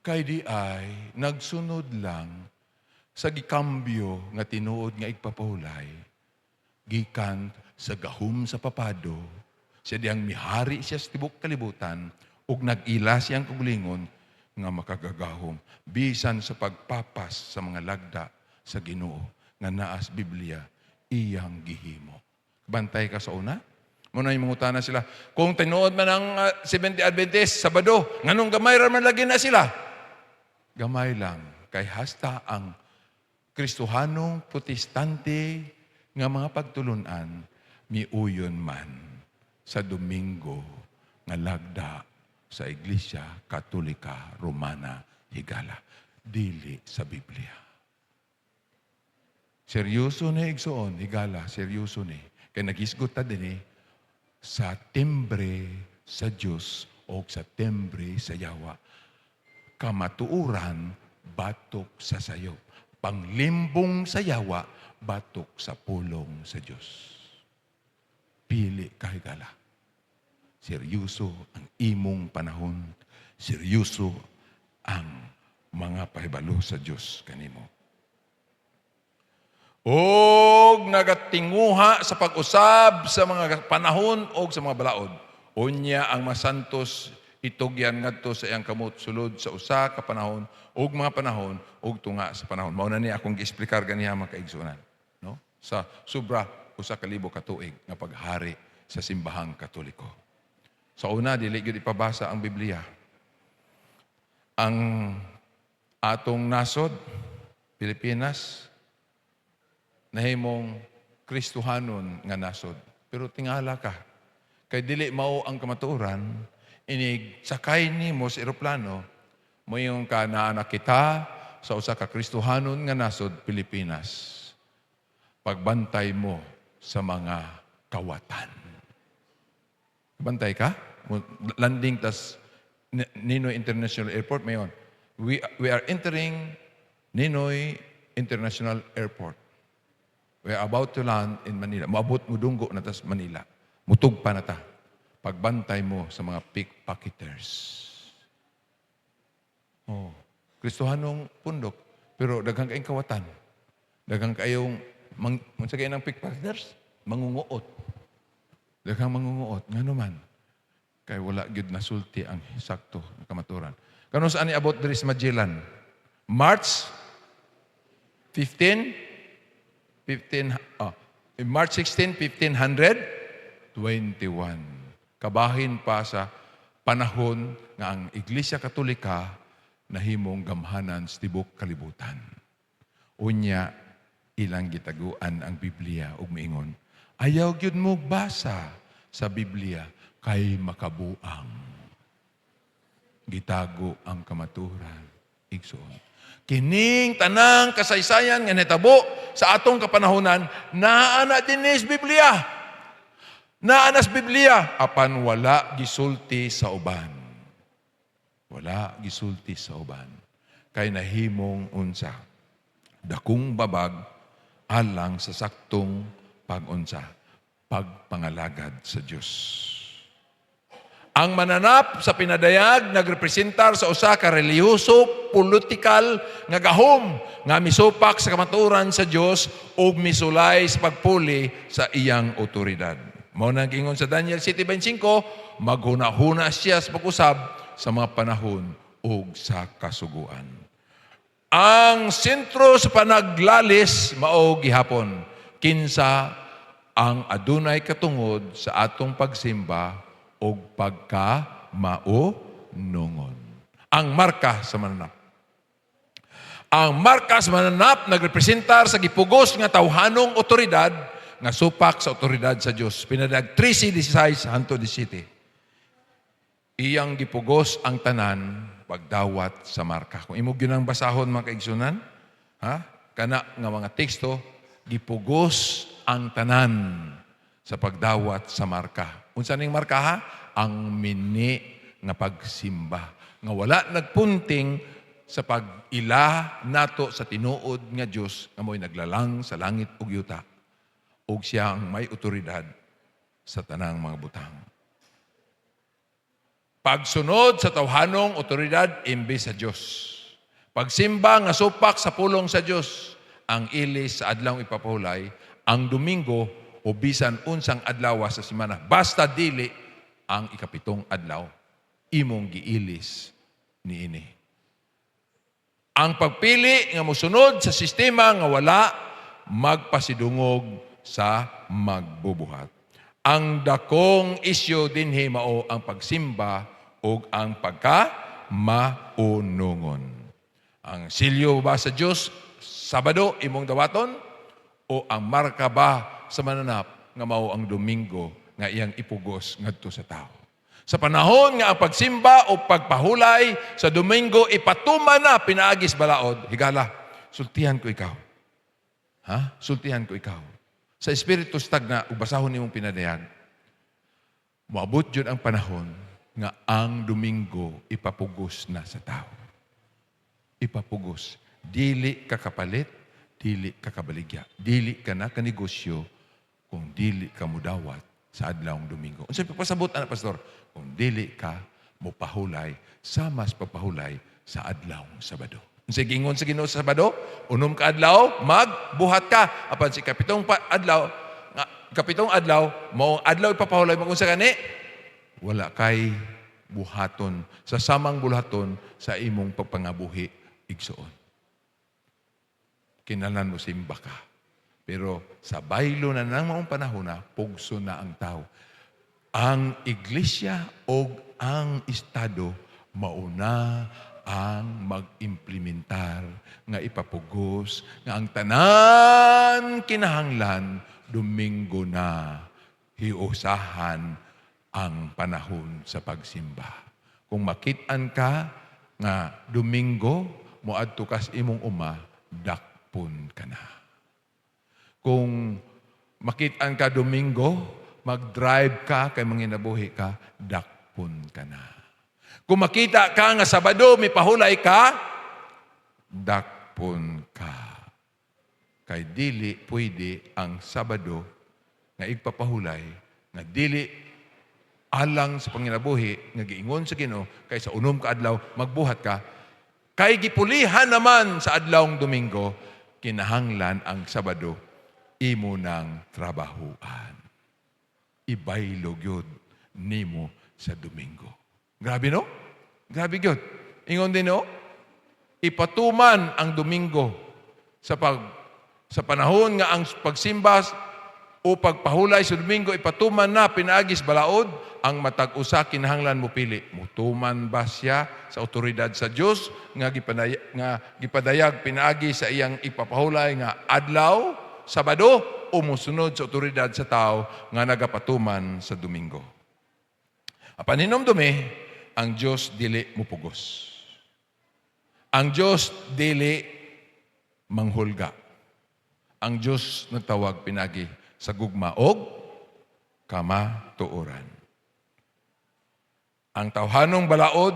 kay di ay nagsunod lang sa gikambyo nga tinuod nga igpapahulay. Gikan sa gahom sa papado, siya diyang mihari siya sa tibok kalibutan, ug nag-ila siyang kugulingon nga makagagahom, bisan sa pagpapas sa mga lagda sa Ginoo, nga naas Biblia, iyang gihimo. Bantay ka sa una? Muna yung mangutana sila, kung tinuod man ang Seventh-day Adventist, Sabado, nganong gamay raman lagi na sila? Gamay lang, kay hasta ang Kristohanong protestante nga mga pagtulunan miuyon man sa Domingo nga lagda sa Iglesia Katolika Romana higala dili sa Biblia. Seryoso ni igsoon higala, seryoso ni kay nagisgot ta dinhi sa timbre sa Dios o sa timbre sa Yawa. Kamatuuran batok sa sayop, panglimbong sa Yawa batok sa pulong sa Diyos. Pili kahigala. Seryoso ang imong panahon. Seryoso ang mga pahibalo sa Diyos kanimo. Og nagatinguha sa pag-usab sa mga panahon o sa mga balaod. Unya ang masantos itugyan ngadto sa iyang kamot sulod sa usa ka panahon ug mga panahon ug tunga sa panahon. Mao na ni akong gi-explicar ganiha mga kaigsunan, no? sa sobra usa ka libo ka tuig nga paghari sa simbahang Katoliko. Sa una, dili gyud ipabasa ang Biblia. Ang atong nasod, Pilipinas, nahimong Kristohanon nga nasod. Pero tingala ka, kay dili mao ang kamatuoran, inig sakay nimo sa eroplano, moyong ka naanak kita sa usa ka Kristohanon nga nasod, Pilipinas. Pagbantay mo sa mga kawatan. Bantay ka? Landing tas Ninoy International Airport mayon. We are entering Ninoy International Airport. We are about to land in Manila. Moabot mo dunggo na tas Manila. Mutugpa na ta. Pagbantay mo sa mga pickpocketers. Oh, Kristohanong pundok, pero daghang kayong kawatan. Daghang kayong magsagay ng pickpocketers, mangunguot. Daghang mangunguot. Nga naman, kay wala gyud nasulti ang sakto ng kamaturan. Kano saan ni abot diri sa Magellan? March 16, 1521. Kabahin pa sa panahon nga ang Iglesia Katolika nahimong gamhanan sa tibok kalibutan. Unya, ilang gitaguan ang Biblia ug miingon, ayaw gyud mo basa sa Biblia kay makabuang. Gitago ang kamaturan. Igsoon. Kining tanang kasaysayan nga nitabo sa atong kapanahonan, naana dinis Biblia. Naanas Biblia, apan wala gisulti sa uban. Wala gisulti sa uban. Kay nahimong unsa. Dakong babag alang sa saktong pag-unsa. Pagpangalagad sa Diyos. Ang mananap sa pinadayag nagrepresentar sa usa ka relihiyoso, politikal nga gahom nga misupak sa kamaturan sa Dios ug misulay sa pagpuli sa iyang otoridad. Mao nang ingon sa Daniel 7:25, maghuna-huna siya sa pag-usab sa mga panahon ug sa kasuguan. Ang sentro sa panaglalis mao gihapon kinsa ang adunay katungod sa atong pagsimba o pagka-maunungon. Ang marka sa mananap. Ang marka sa mananap nagrepresentar sa gipugos nga tawhanong otoridad nga supak sa otoridad sa Dios. Pinadag 13:16 hangtod 17. Iyang gipugos ang tanan pagdawat sa marka. Kung imo gyud ang basahon mga kaigsunan, kana nga mga teksto gipugos ang tanan sa pagdawat sa marka. Unsa ning marka ha? Ang mini nga pagsimba. Nga wala nagpunting sa pag-ila nato sa tinuod nga Dios nga mo'y naglalang sa langit ug yuta. Ug siya ang may otoridad sa tanang mga butang. Pagsunod sa tawhanong otoridad imbes sa Dios. Pagsimba nga supak sa pulong sa Dios. Ang ilis sa adlaw ipapahulay, ang Domingo o bisan unsang adlaw sa semana. Basta dili ang ikapitong adlaw, imong giilis niini. Ang pagpili nga mosunod sa sistema nga wala magpasidungog sa magbubuhat. Ang dakong isyu dinhi mao ang pagsimba ug ang pagka-maunungon. Ang silyo ba sa Dios Sabado imong dawaton o ang marka ba sa mananap nga mao ang Domingo nga iyang ipugos ngadto sa tao. Sa panahon nga ang pagsimba o pagpahulay sa Domingo ipatuman na pinaagis balaod, higala, sultihan ko ikaw. Sultihan ko ikaw. Sa Espiritu stagna, ubasahon nimong pinadayan, moabot yun ang panahon nga ang Domingo ipapugos na sa tao. Ipapugos. Dili ka kapalit, dili ka kabaligya. Dili ka na kanegosyo kung dili ka mudawat sa adlawng Domingo. Unsa pasabot ana pastor? Kung dili ka mopahulay sa mas pagpahulay sa adlawng Sabado. Unsa gingon sa Ginoo sa Sabado? Unom ka adlaw magbuhat ka. Apan si kapitong adlaw mao adlaw ipapahulay mo unsa kani? Wala kay buhaton sa samang bulhaton sa imong pagpangabuhi igsoon. Kinahanglan mo simba ka. Pero sa baylo na ng mga panahon na, pugso na ang tao. Ang iglesia o ang estado mauna ang mag-implementar nga ipapugos nga ang tanan kinahanglan Domingo na hiusahan ang panahon sa pagsimba. Kung makitaan ka nga Domingo moadto kas imong uma, dakpon ka na. Kung makitaan ka Domingo, mag-drive ka kay manginabuhi ka, dakpon ka na. Kung makita ka nga Sabado, may pahulay ka, dakpon ka. Kay dili pwede ang Sabado nga igpapahulay, nga dili alang sa panginabuhi, nga giingon sa Ginoo, kay sa unom ka adlaw, magbuhat ka, kay gipulihan naman sa adlawng Domingo, kinahanglan ang Sabado, imo ng trabahuan. Ibaylog yun nimo sa Domingo. Grabe no? Grabe yun. Ingon din no? Ipatuman ang Domingo sa panahon nga ang pagsimba o pagpahulay sa Domingo, ipatuman na pinaagis balaod, ang matag-usa kinahanglan mo pili. Mutuman ba siya sa otoridad sa Diyos nga gipadayag pinaagi sa iyang ipapahulay nga adlaw, Sabado, o musunod sa otoridad sa tao nga nagapatuman sa Domingo. Apan hinumdumi, ang Diyos dili mupugos. Ang Diyos dili manghulga. Ang Diyos nagtawag pinagi sa gugma og kamatuoran. Ang tawhanong balaod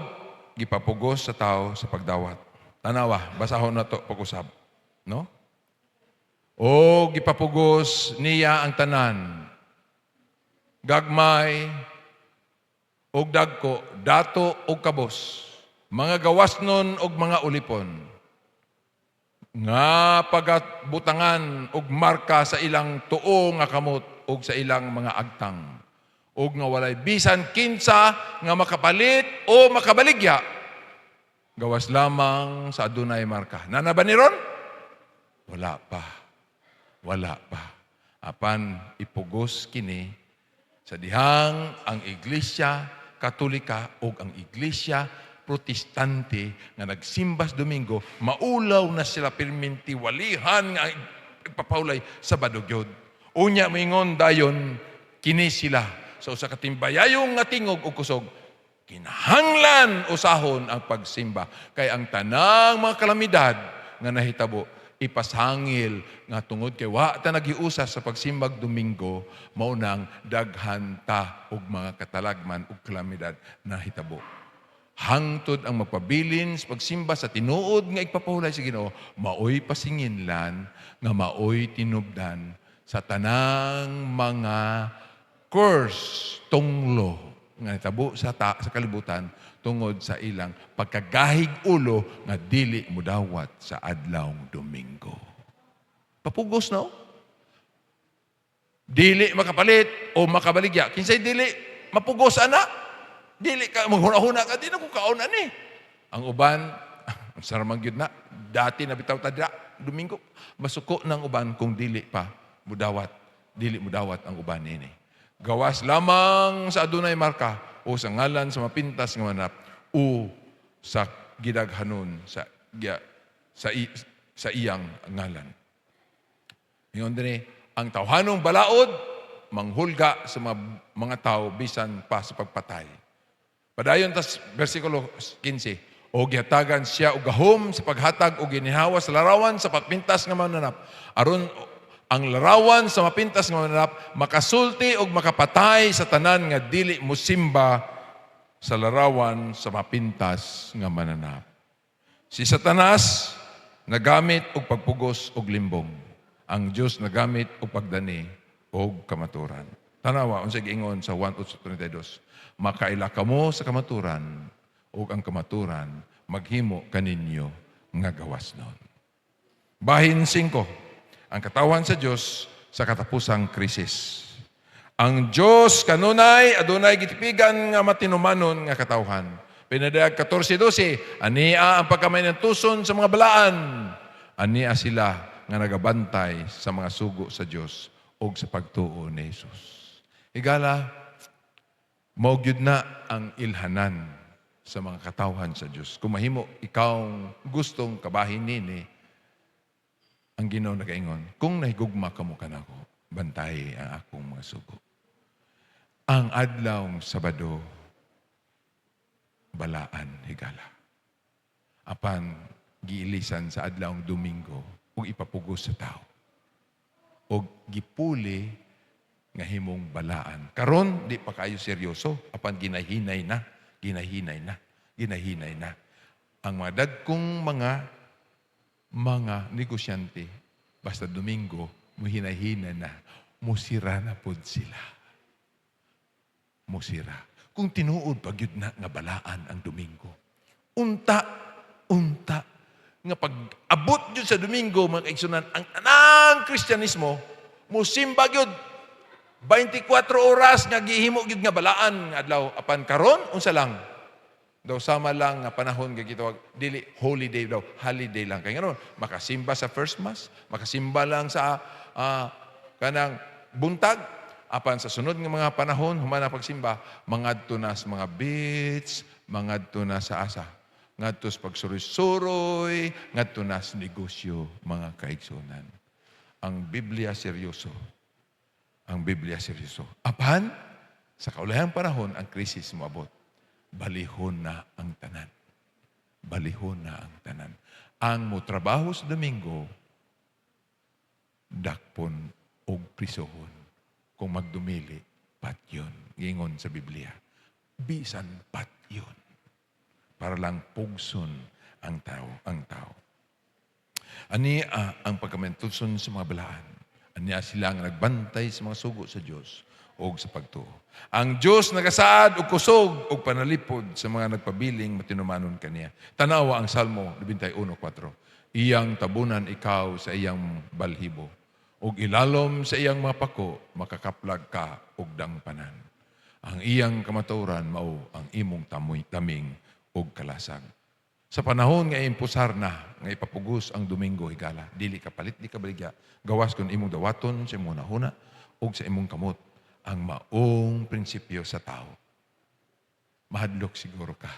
gipapugos sa tao sa pagdawat. Tanawa, basahon na to pag-usab, no? O gipapugos niya ang tanan. Gagmay og dagko, dato og kabos, mga gawasnon og mga ulipon. Nga pagabutangan og marka sa ilang tuo nga kamot og sa ilang mga agtang. Og nga walay bisan kinsa nga makapalit o makabaligya. Gawas lamang sa adunay marka. Nana ba ni ron? Wala pa. Wala pa. Apan ipugos kini sa dihang ang Iglesia Katolika o ang Iglesia Protestante nga nagsimbas Domingo, maulaw na sila perminti walihan nga ipapahulay sa badugyod. Unya mingon dayon kini sila sa usa ka timbayayong nga tingog ug kusog, kinahanglan usahon ang pagsimba kay ang tanang mga kalamidad nga nahitabo ipasangil nga tungod kay wa ta nagiusa sa pagsimbag Domingo, maunang daghan ta og mga katalagman ug kalamidad na hitabo. Hangtod ang magpabilin sa pagsimba sa tinuod nga igpapahulay sa Ginoo, maoy pasinginlan nga maoy tinubdan sa tanang mga curse tunglo nga hitabo sa kalibutan tungod sa ilang pagkagahig ulo nga dili mudawat sa adlawng Domingo. Papugos no? Dili makapalit o makabaligya. Kinsay dili mapugos ana? Dili ka maghuna-huna ka din ako kaon ani. Ang uban, ang saramang gyud na dati na bitaw tadra Domingo, masuko ng uban kung dili pa mudawat, dili mudawat ang uban ini. Gawas lamang sa adunay marka o sa ngalan sa mapintas nga manap o sa gidaghanon sa iyang ngalan. Ingon dinhi, ang tawhanong balaod manghulga sa mga tao bisan pa sa pagpatay. Padayon tas bersikulo 15, o gihatagan siya og gahom sa paghatag og ginihawa sa larawan sa pagpintas nga mananap aron ang larawan sa mapintas nga mananap makasulti og makapatay sa tanan nga dili mosimba sa larawan sa mapintas nga mananap. Si Satanas nagamit og pagpugos og limbong. Ang Dios nagamit og pagdani og kamaturan. Tanawa unsay giingon sa 1:32. Makaila kamo sa kamaturan ug ang kamaturan maghimo kaninyo nga gawasnon. Bahin 5. Ang katawan sa Diyos sa katapusang krisis. Ang Diyos kanunay, adunay gitipigan nga matinumanon nga katawhan. Pinadayag 14:12, ania ang pagkamay ng tuson sa mga balaan. Ania sila nga nagabantay sa mga sugo sa Dios o sa pagtuo ni Jesus. Higala, mao gyud na ang ilhanan sa mga katawhan sa Dios. Kung mahimo ikaw gustong kabahin nini, ang Ginoo nagaingon, kung nahigugma kamo kanako, bantay ang akong mga sugo. Ang adlawng Sabado, balaan higala. Apan giilisan sa adlawng Domingo ug ipapugos sa tao. Og gipuli nga himong balaan. Karon di pa kayo seryoso, apan ginahinay na. Ang mga dagkong mga negosyante, basta Domingo, muhinay-hinay na, musira na pod sila. Musira. Kung tinuod pag yun na nga balaan ang Domingo, unta, nga pag-abot yun sa Domingo, mga kaigsunan, ang anang Kristyanismo, musimba yun, 24 oras nga gihimo gyud nga balaan nga adlaw apan karon unsa lang daw sama lang nga panahon nga gitawag dili holiday daw, holiday lang kay ngaron makasimba sa first mass, makasimba lang sa kanang buntag apan sa sunod nga mga panahon human na pagsimba mangadto na sa mga beach, mangadto na sa asa ngadto sa pagsuroy-suroy, ngadto na sa negosyo mga kaigsunan. Ang Biblia seryoso. Ang Biblia seryoso. Apan, sa kaulahang panahon, ang krisis moabot. Balihon na ang tanan. Balihon na ang tanan. Ang motrabaho sa Domingo, dakpon o prisohon. Kung magdumili, patyon. Gingon sa Biblia. Bisan patyon. Para lang pugson ang tao. Ani ang pagkamentuson sa mga balaan. Anya sila nga nagbantay sa mga sugo sa Dios o sa pagtuo. Ang Dios nagasaad og kusog og panalipod sa mga nagpabiling matinumanon kaniya. Tanawa ang Salmo 91:4. Iyang tabunan ikaw sa iyang balhibo ug ilalom sa iyang mga pako makakaplag ka og dangpanan. Ang iyang kamatuoran mao ang imong taming ug kalasag. Sa panahon nga impusar na, nga ipapugos ang Domingo higala, dili ka palit, di ka baligya, gawas kung imong dawaton sa imong nahuna o sa imong kamot, ang maong prinsipyo sa tao. Mahadlok siguro ka.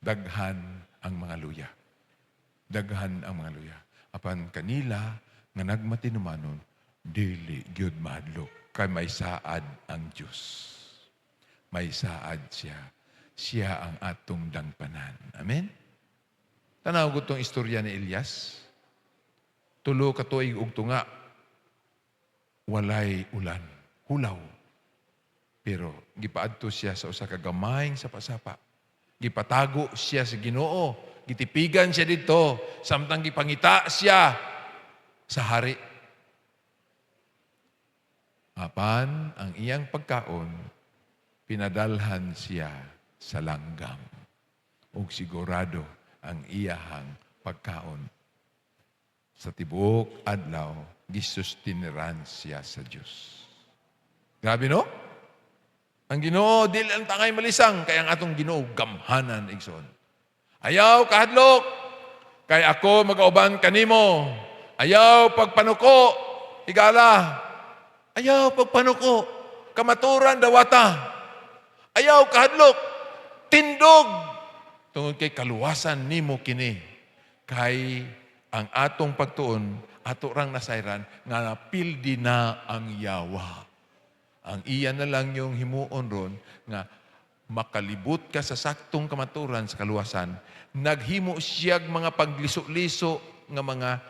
Daghan ang mga luya. Daghan ang mga luya. Apan kanila, nga nagmatinumanon, dili gyud mahadlok. Kay may saad ang Diyos. May saad siya. Siya ang atong dangpanan. Amen? Tanaw ko itong istorya ni Elias. Tulo ka tuig ug tunga. Walay ulan. Hulaw. Pero gipaadto siya sa usa ka gamayng sapa-sapa. Gipatago siya sa Ginoo. Gitipigan siya dito. Samtang gipangita siya sa hari. Apan ang iyang pagkaon, pinadalhan siya sa langgam. Ug sigurado ang iyahang pagkaon. Sa tibuok adlaw, gisustiniran siya sa Dios. Grabe no? Ang Ginoo dili ang tangay malisang kay ang atong Ginoo gamhanan igsoon. Ayaw kahadlok kay ako magauban kanimo. Ayaw pagpanuko higala. Ayaw pagpanuko kamaturan dawata. Ayaw kahadlok tindog tungod kay kaluwasan nimo kini kay ang atong pagtuon ato rang nasayran nga napildi na ang yawa. Ang iya na lang yung himuon ron nga makalibot ka sa saktong kamaturan sa kaluwasan, naghimo siyag mga pagliso-liso nga mga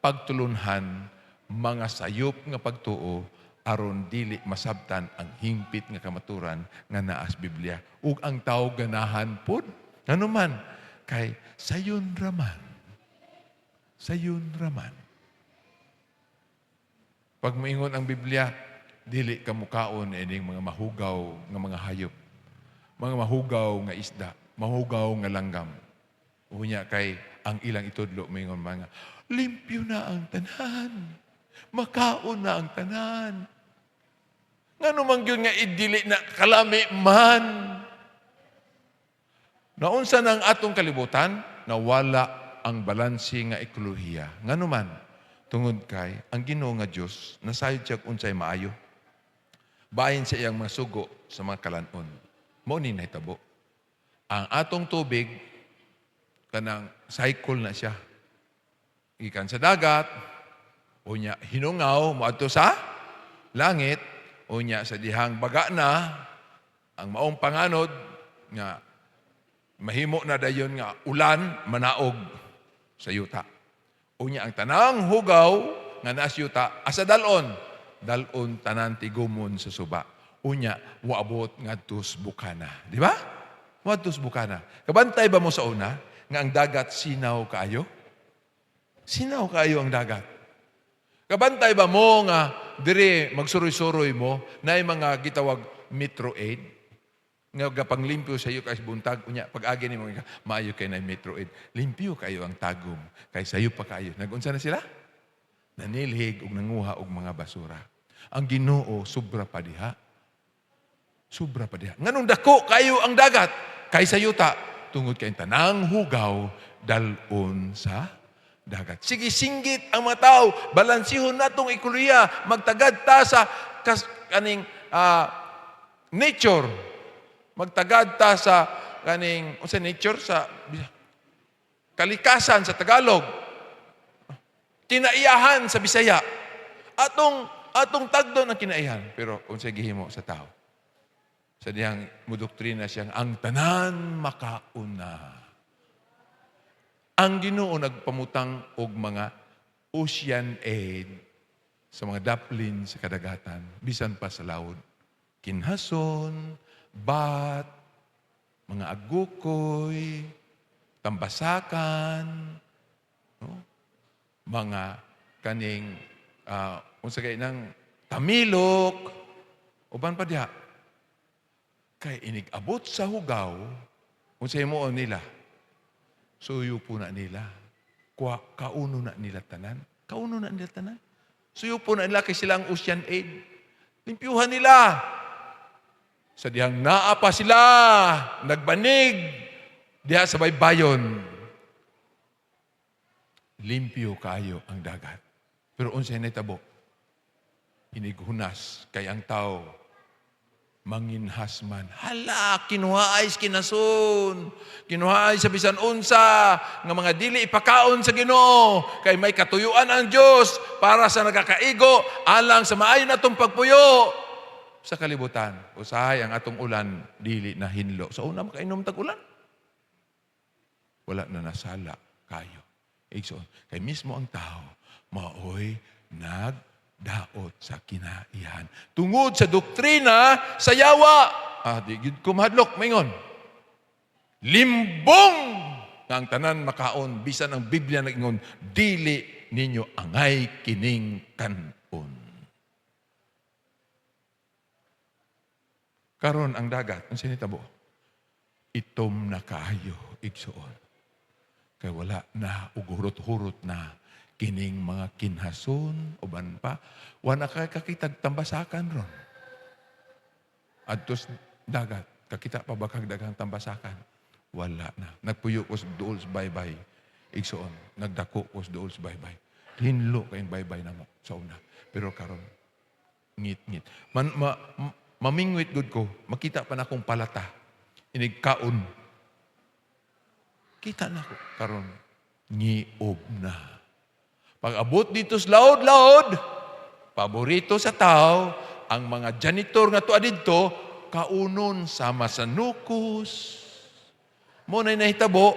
pagtulunhan, mga sayop nga pagtuo aron dili masabtan ang hingpit nga kamaturan nga naas Biblia ug ang tao ganahan pod nganuman kay sayon raman pag moingon ang Biblia dili ka mukaon ining mga mahugaw nga mga hayop mga mahugaw nga isda mahugaw nga langgam unya kay ang ilang itudlo moingon mga limpyo na ang tanan makaon na ang tanan. Nga naman yun nga idili na kalami man. Naunsa ng atong kalibutan, nawala ang balansi nga ekolohiya. Nga naman, Tungod kay ang Ginoo nga Dios nasayod siya kung unsay maayo. Bahin sa iyang mga sugo sa mga kalanon. Mao ni nahitabo. Ang atong tubig kanang cycle na siya. Ikan sa dagat, unya hinungaw moadto sa langit, unya sa dihang baga na ang maong panganod nga mahimo na dayon nga ulan manaog sa yuta. Unya ang tanang hugaw nga naa sa yuta asa dalon tanan tigumon sa suba. Unya waabot ngadtos bukana, di ba? Ngadtos bukana. Kabantay ba mo sa una nga ang dagat sinaw kaayo? Sinaw kaayo ang dagat. Kabantay ba mo nga dire magsuroy-suroy mo na mga gitawag Metro Aid nga gapanglimpyo sa iyo kay buntag unya pag-agi nimo maayo kay na Metro Aid. Limpyo kayo ang tagom kay sayo pa kayo. Nagunsa na sila? Nanilhig og nanguha og mga basura. Ang Ginoo sobra pa diha. Sobra pa diha. Nganong dako kayo ang dagat kay sa yuta tungod kay tanang hugaw dalon sa dagat. Sige, singgit ang mga tao. Balansihon natong ekolohiya. Magtagad ta sa kaning nature. Magtagad ta sa kaning nature sa kalikasan sa Tagalog. Kinaiyahan sa Bisaya. Atong tagdo ng kinaiyahan. Pero unsay gihimo sa tao. Sa diyang mudoktrina siyang ang tanan makauna. Ang Ginoo nagpamutang og mga ocean aid sa mga daplin sa kadagatan, bisan pa sa laod. Kinhason, bat, mga agukoy, tambasakan, no? Mga kaning, unsa kay nang tamilok, uban pa diha. Kay inig-abot sa hugaw, unsay mo nila, suyo po na nila. Kauno na nila tanan. Kauno na nila tanan. Suyo po na nila kay silang ocean aid. Limpyuhan nila. Sa dihang naa pa sila, nagbanig, diha sa baybayon. Limpyo kayo ang dagat. Pero unsay nahitabo? Inighunas kay ang tao manginhas man. Hala, kinuhaay kinasun. Kinuhaay sa bisan unsa nga mga dili ipakaon sa Ginoo kay may katuyuan ang Dios para sa nagakaigo alang sa maayo natong pagpuyo sa kalibutan. Usahay ang atong ulan dili na hinlo. Sa una makainom tag ulan. Wala na nasala kayo. Igsoon, kay mismo ang tao maoy daot sa kinaiyahan. Tungod sa doktrina sa yawa. Di gid ko mahadlok, maingon. Limbong nga ang tanan makaon, bisan ang Biblia nag-ingon, dili ninyo angay kining kanon. Karon ang dagat, ang sinitabo, itom na kayo, igsoon. Kay wala na, ugurot-hurot na, kining mga kinhason, uban pa, wala kakitag tambasakan ron. Adtos dagat, kakita pa ba kag dagang tambasakan? Wala na. Nagpuyo ko sa dool sa baybay. Igsoon, nagdako ko sa dool sa baybay. Hinlo kayong baybay na mo sa una. Pero karon ngit-ngit. Mamingwit good ko, makita pa na akong palata. Inigkaon. Kita na ko. Karon, ngiob na. Pag-abot dito sa laod-laod, paborito sa tao, ang mga janitor nga tuwa dito, kaunon sama sa nukos. Mo na nahitabo,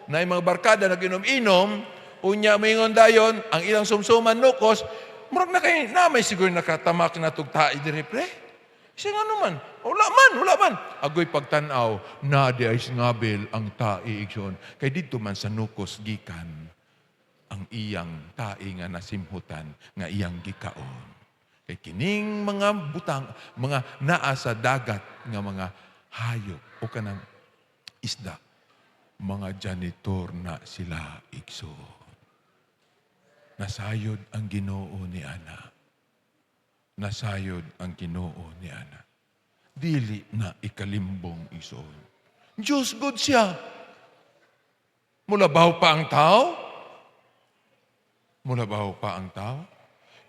na yung mga barkada na ginom-inom, unya mingon dayon, ang ilang sumsuman nukos, murag na kayo, na may siguro nakatamak na tugtai dire pre. Siya nga naman, wala man. Agoy pagtanaw, na di ay singabil ang tai igsoon. Kay dito man sa nukos gikan, ang iyang tai nga nasimhutan, nga iyang gikaon. Kay kining mga butang, mga naa sa dagat nga mga hayop o kanang isda, mga janitor na sila igso. Nasayod ang Ginoo ni Ana. Nasayod ang Ginoo ni Ana. Dili na ikalimbong igsoon. Diyos good siya. Mulabaw pa ang tao. Mulabaw pa ang tao.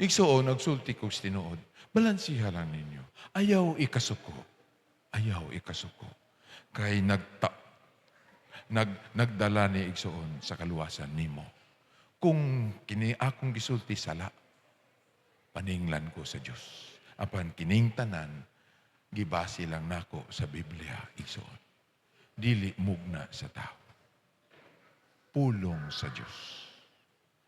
Igsuon, nagsulti ko sa tinuod. Balansiha lang ninyo. Ayaw ikasuko. Ayaw ikasuko. Kay nagdala ni igsuon sa kaluwasan nimo. Kung kini akong gisulti sala, paninglan ko sa Dios. Apan kining tanan, gibase lang nako sa Biblia igsuon. Dili mugna sa tao. Pulong sa Dios.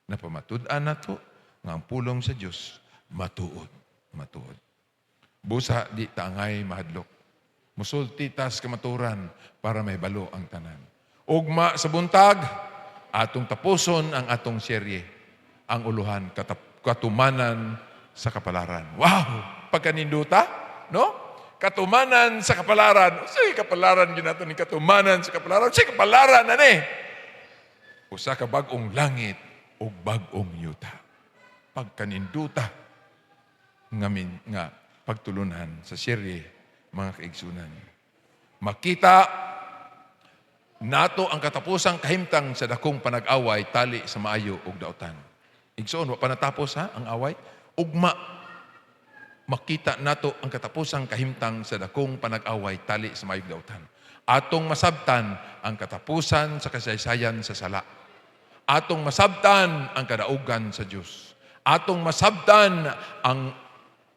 Napamatud-an nato nga ang pulong sa Dios matuod. Matuod. Busa di tangay mahadlok. Musulti tas kamaturan para may balo ang tanan. Ugma sa buntag, atong tapuson ang atong serye. Ang uluhan, katumanan sa kapalaran. Wow! Pagkaninduta, no? Katumanan sa kapalaran. Sige, kapalaran yun natin, katumanan sa kapalaran. Sige, kapalaran, ani? Usa ka bagong langit o bagong yuta. Pagkaninduta nga pagtulunan sa serye, mga kaigsunan. Makita nato ang katapusang kahimtang sa dakong panag-away tali sa maayo ug daotan. Igsoon, wa pa natapos ha ang away. Ugma makita nato ang katapusang kahimtang sa dakong panag-away tali sa maayo ug daotan. Atong masabtan ang katapusan sa kasaysayan sa sala. Atong masabtan ang kadaugan sa Dios. Atong masabtan ang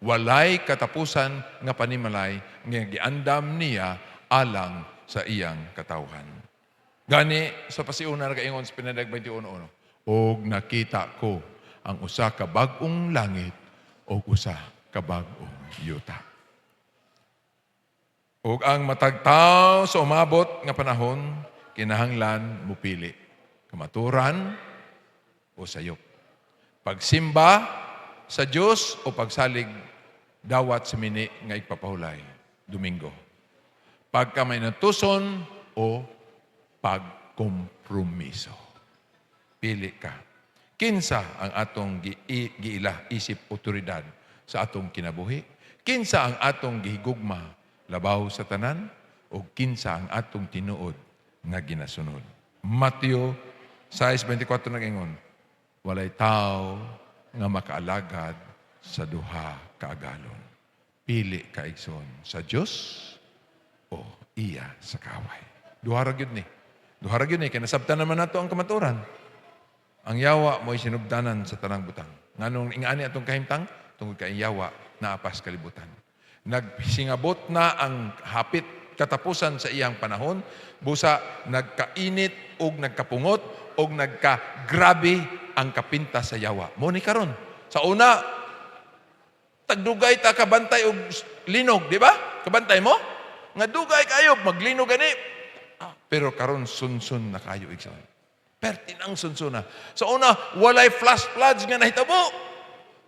walay katapusan nga panimalay nga giandam niya alang sa iyang katawhan. Gani sa pasiuna nga ingon sa Pinadag 21:1, og nakita ko ang usa ka bag-ong langit o usa ka bag-ong yuta. Og ang matagtaw sa umabot nga panahon kinahanglan mupili kamaturan o sayop. Pagsimba sa Dios o pagsalig dawat sa mini nga ipapahulay Domingo. Pagka may natuson o pagkompromiso. Pili ka. Kinsa ang atong giila isip otoridad sa atong kinabuhi? Kinsa ang atong gihigugma labaw sa tanan? O kinsa ang atong tinuod nga ginasunod? Mateo 6:24 nag-ingon, walay tao nga makaalagad sa duha kaagalon. Pili ka igsoon sa Dios o iya sa kaway. Duha ra gyud ni. Duha ra gyud ni kay nasabtan naman nato ang kamaturan. Ang yawa mo'y sinubdanan sa tanang butang. Nganong ingani atong kahimtang tungod kay yawa naapas kalibutan. Nagsingabot na ang hapit katapusan sa iyang panahon, busa nagkainit og nagkapungot og nagkagrabe ang kapinta sa yawa. Mo ni karon. Sa una, tagdugay ta kabantay og linog, di ba? Kabantay mo? Nga dugay kayo, maglinog gani. Pero karon sunsun na kayo igsoon. Pertinang sunsun na. Sa una, walay flash floods nga nahitabo.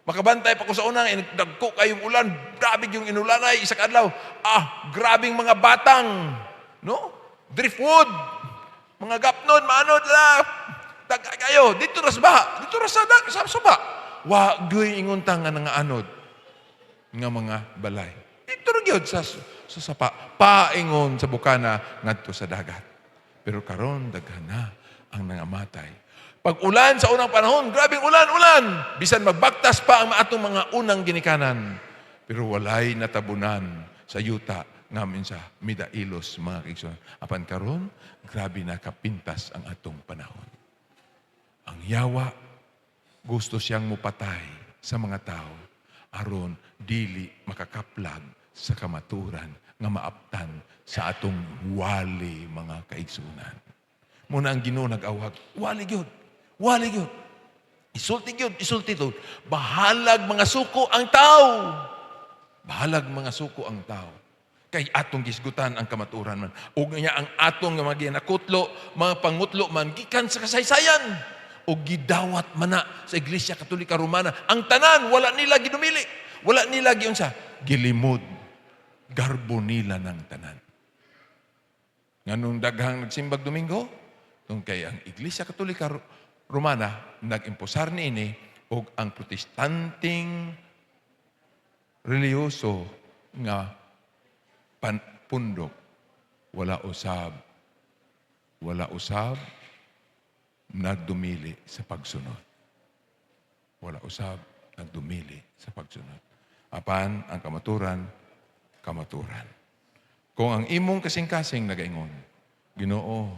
Makabantay pa ko sa una, nagko kayong ulan, grabe yung inulanay, isa kadlaw. Grabing mga batang, no? Driftwood, mga gapnod, maanod lang. Tagay kayo, dito ras baha, dito ras sa suba. Wa gyoy inguntang nga anod nga mga balay. Dito ra gyud sa sapa, paingon sa bukana ngadto sa dagat. Pero karon daghan na ang nangamatay. Pag ulan sa unang panahon, grabing ulan. Bisan magbaktas pa ang atong mga unang ginikanan. Pero walay natabunan sa yuta ngamin sa midailos mga kaigsoon. Apan karon, grabe na kapintas ang atong panahon. Ang yawa, gusto siyang mupatay sa mga tao aron dili makakaplag sa kamaturan nga maaptan sa atong wali mga kaigsunan. Muna ang Ginoo nag-awag, wali gyud. Isulti gyud, isulti to. Bahalag mga suko ang tao. Bahalag mga suko ang tao. Kay atong gisgutan ang kamaturan man. Ug nga ang atong mga ginakutlo, mga pangutlo man gikan sa kasaysayan. O gidawat man na sa Iglesia Katolika Romana. Ang tanan, wala nila ginumili. Wala nila giunsa. Gilimod. Garbo nila ng tanan. Nganong daghang nagsimbag Domingo, tungkol kay ang Iglesia Katolika Romana, nag-imposar niini o ang protestanting reliyoso nga pundok, wala usab, nagdumili sa pagsunod. wala usab nagdumili sa pagsunod. Apan ang kamaturan, kamaturan. Kung ang imong kasing-kasing nagaingon, Ginoo,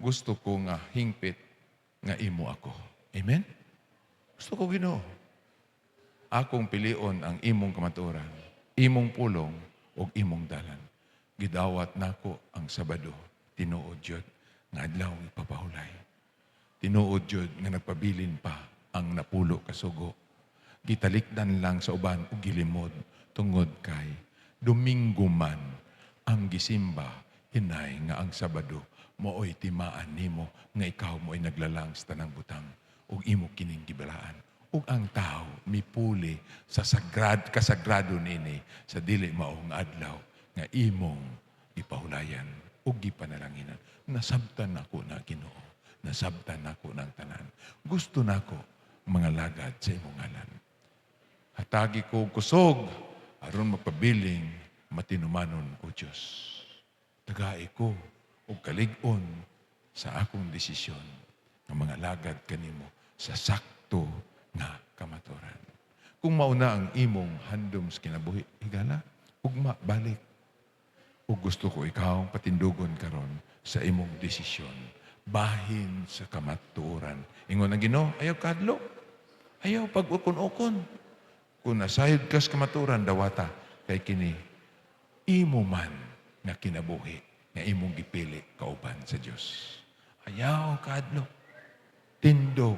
gusto ko nga hingpit nga imo ako. Amen? Gusto ko, Ginoo. Akong pilion ang imong kamaturan, imong pulong, o imong dalan. Gidawat nako ang Sabado, tinuod jud nga adlaw ipapahulay. Tinuod jud nga nagpabilin pa ang napulo kasugo. Gitalikdan lang sa uban ug gilimod tungod kay Domingo man ang gisimba hinay nga ang Sabado mooy timaan nimo nga ikaw mooy naglalang sa tanang butang ug imo kining gibalaan. Ug ang tao mipuli sa kasagrado nini sa dili mao nga adlaw nga imong ipahulayan ug gipanalanginan. Nasabtan nako na Ginoo. Nasabtan nako ng tanan. Gusto nako mga lagad sa imong ngalan. Hatagi ko kusog aron mapabiling matinumanon o Diyos. Tagai ko ug kalig-on sa akong desisyon ng mga lagad kanimo sa sakto nga kamaturan. Kung mauna ang imong handom sa kinabuhi, higala, ugma, balik. Ug gusto ko ikaw patindugon karon sa imong desisyon bahin sa kamaturan. Ingon ang Ginoo, ayaw kadlo. Ayaw pag-ukon-ukon. Kung nasayod ka sa kamaturan, dawata, kay kini, imo man nga kinabuhi, nga imong gipili kauban sa Diyos. Ayaw kadlo. Tindog,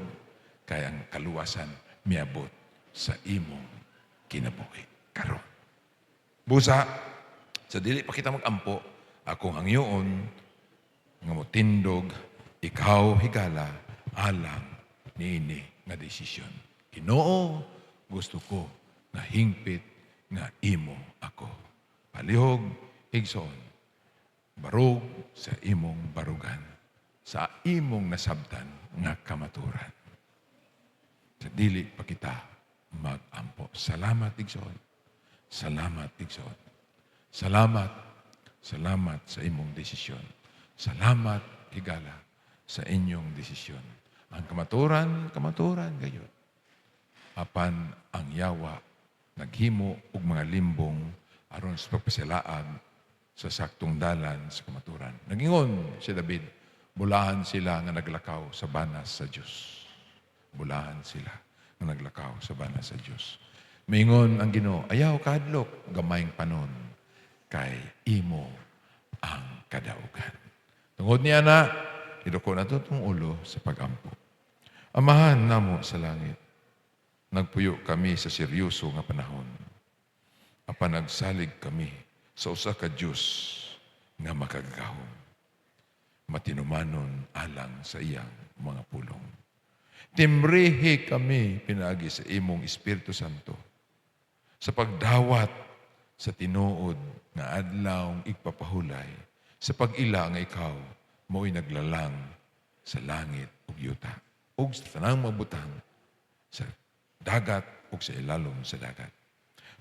kay ang kaluwasan miabot sa imong kinabuhi. Karon. Busa, sa dili pa kita mag-ampo, akong hangyoon, nga mo tindog, ikaw higala, alang niini nga desisyon. Ginoo, gusto ko nga hingpit nga imo ako. Palihog, higsoon, barog sa imong barugan, sa imong nasabtan nga kamaturan. Sa dili pa kita mag-ampo. Salamat, higsoon. Salamat, higsoon. Salamat, salamat sa imong desisyon. Salamat, higala, sa inyong desisyon. Ang kamaturan, kamaturan gayon. Apan ang yawa, naghimo og mga limbong aron sa pagpasilaag sa saktong dalan sa kamaturan. Nagingon si David, bulahan sila nga naglakaw sa banas sa Diyos. Bulahan sila nga naglakaw sa banas sa Diyos. Mingon ang Ginoo, ayaw kadlok, gamayng panon, kay imo ang kadaugan. Tungod niya na, iduko na ito itong ulo sa pag-ampo. Amahan namo sa langit, nagpuyo kami sa seryoso nga panahon. Apan nagsalig kami sa usa ka Diyos nga makagahom. Matinumanon alang sa iyang mga pulong. Timrihi kami pinagi sa imong Espiritu Santo sa pagdawat sa tinuod nga adlaw igpapahulay sa pag-ila nga ikaw mo'y naglalang sa langit ug yuta ug sa tanang mabutang sa dagat ug sa ilalom sa dagat.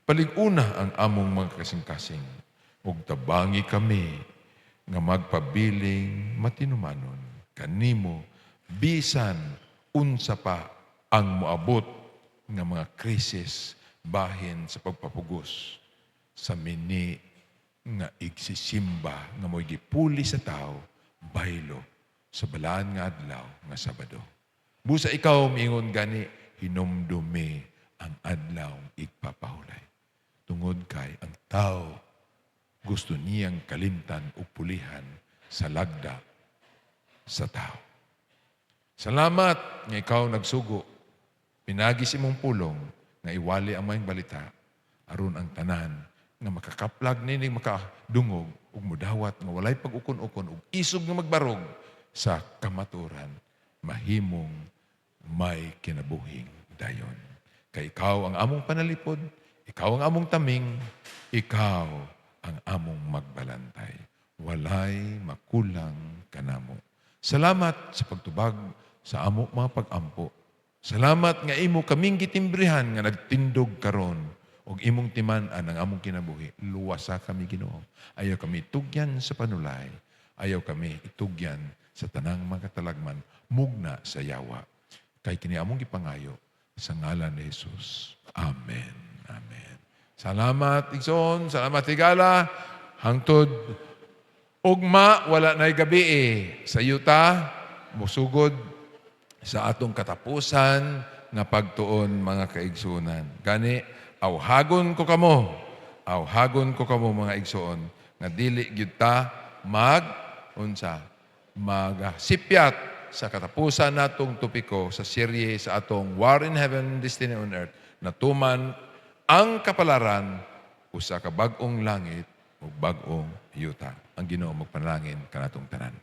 Palig-una ang among mga kasing-kasing ug tabangi kami nga magpabiling matinumanon kanimo bisan unsa pa ang moabot nga mga krisis bahin sa pagpapugos sa mini nga igsisimba nga mo'y gipuli sa tao baylo sa balaan nga adlaw nga Sabado. Busa ikaw miingon gani hinumdumi ang adlaw igpapahulay. Tungod kay ang tao gusto niyang kalimtan o pulihan sa lagda sa tao. Salamat nga ikaw nagsugo. Pinagis imong pulong nga iwali ang mayong balita aron ang tanan nga makakaplag nining makadungog ug mudawat nga walay pag-ukon-ukon ug isog nga magbarog sa kamaturan mahimong may kinabuhing dayon. Kay ikaw ang among panalipod, ikaw ang among taming, ikaw ang among magbalantay. Walay makulang kanamo. Salamat sa pagtubag sa amo mga pag-ampo. Salamat nga imo kaming gitimbrihan nga nagtindog karon og imong timan-an ang among kinabuhi. Luwasa kami Ginoo. Ayaw kami tugyan sa panulay. Ayaw kami itugyan sa tanang mga katalagman mugna sa yawa. Kay kini among gipangayo Sa ngalan ni Jesus. Amen. Amen. Salamat, Igsoon. Salamat, Tigala. Hangtod ugma, wala na'y gabi sa yuta, musugod sa atong katapusan nga pagtuon mga kaigsunan. Gani, awhagon ko kamo mga igsuon, nga dili gyud ta magsipyat sa katapusan natong topiko sa serye sa atong War in Heaven, Destiny on Earth, na tuman ang kapalaran usa ka bag-ong langit ug bag-ong yuta. Ang Ginoo magpanalangin kanatong tanan.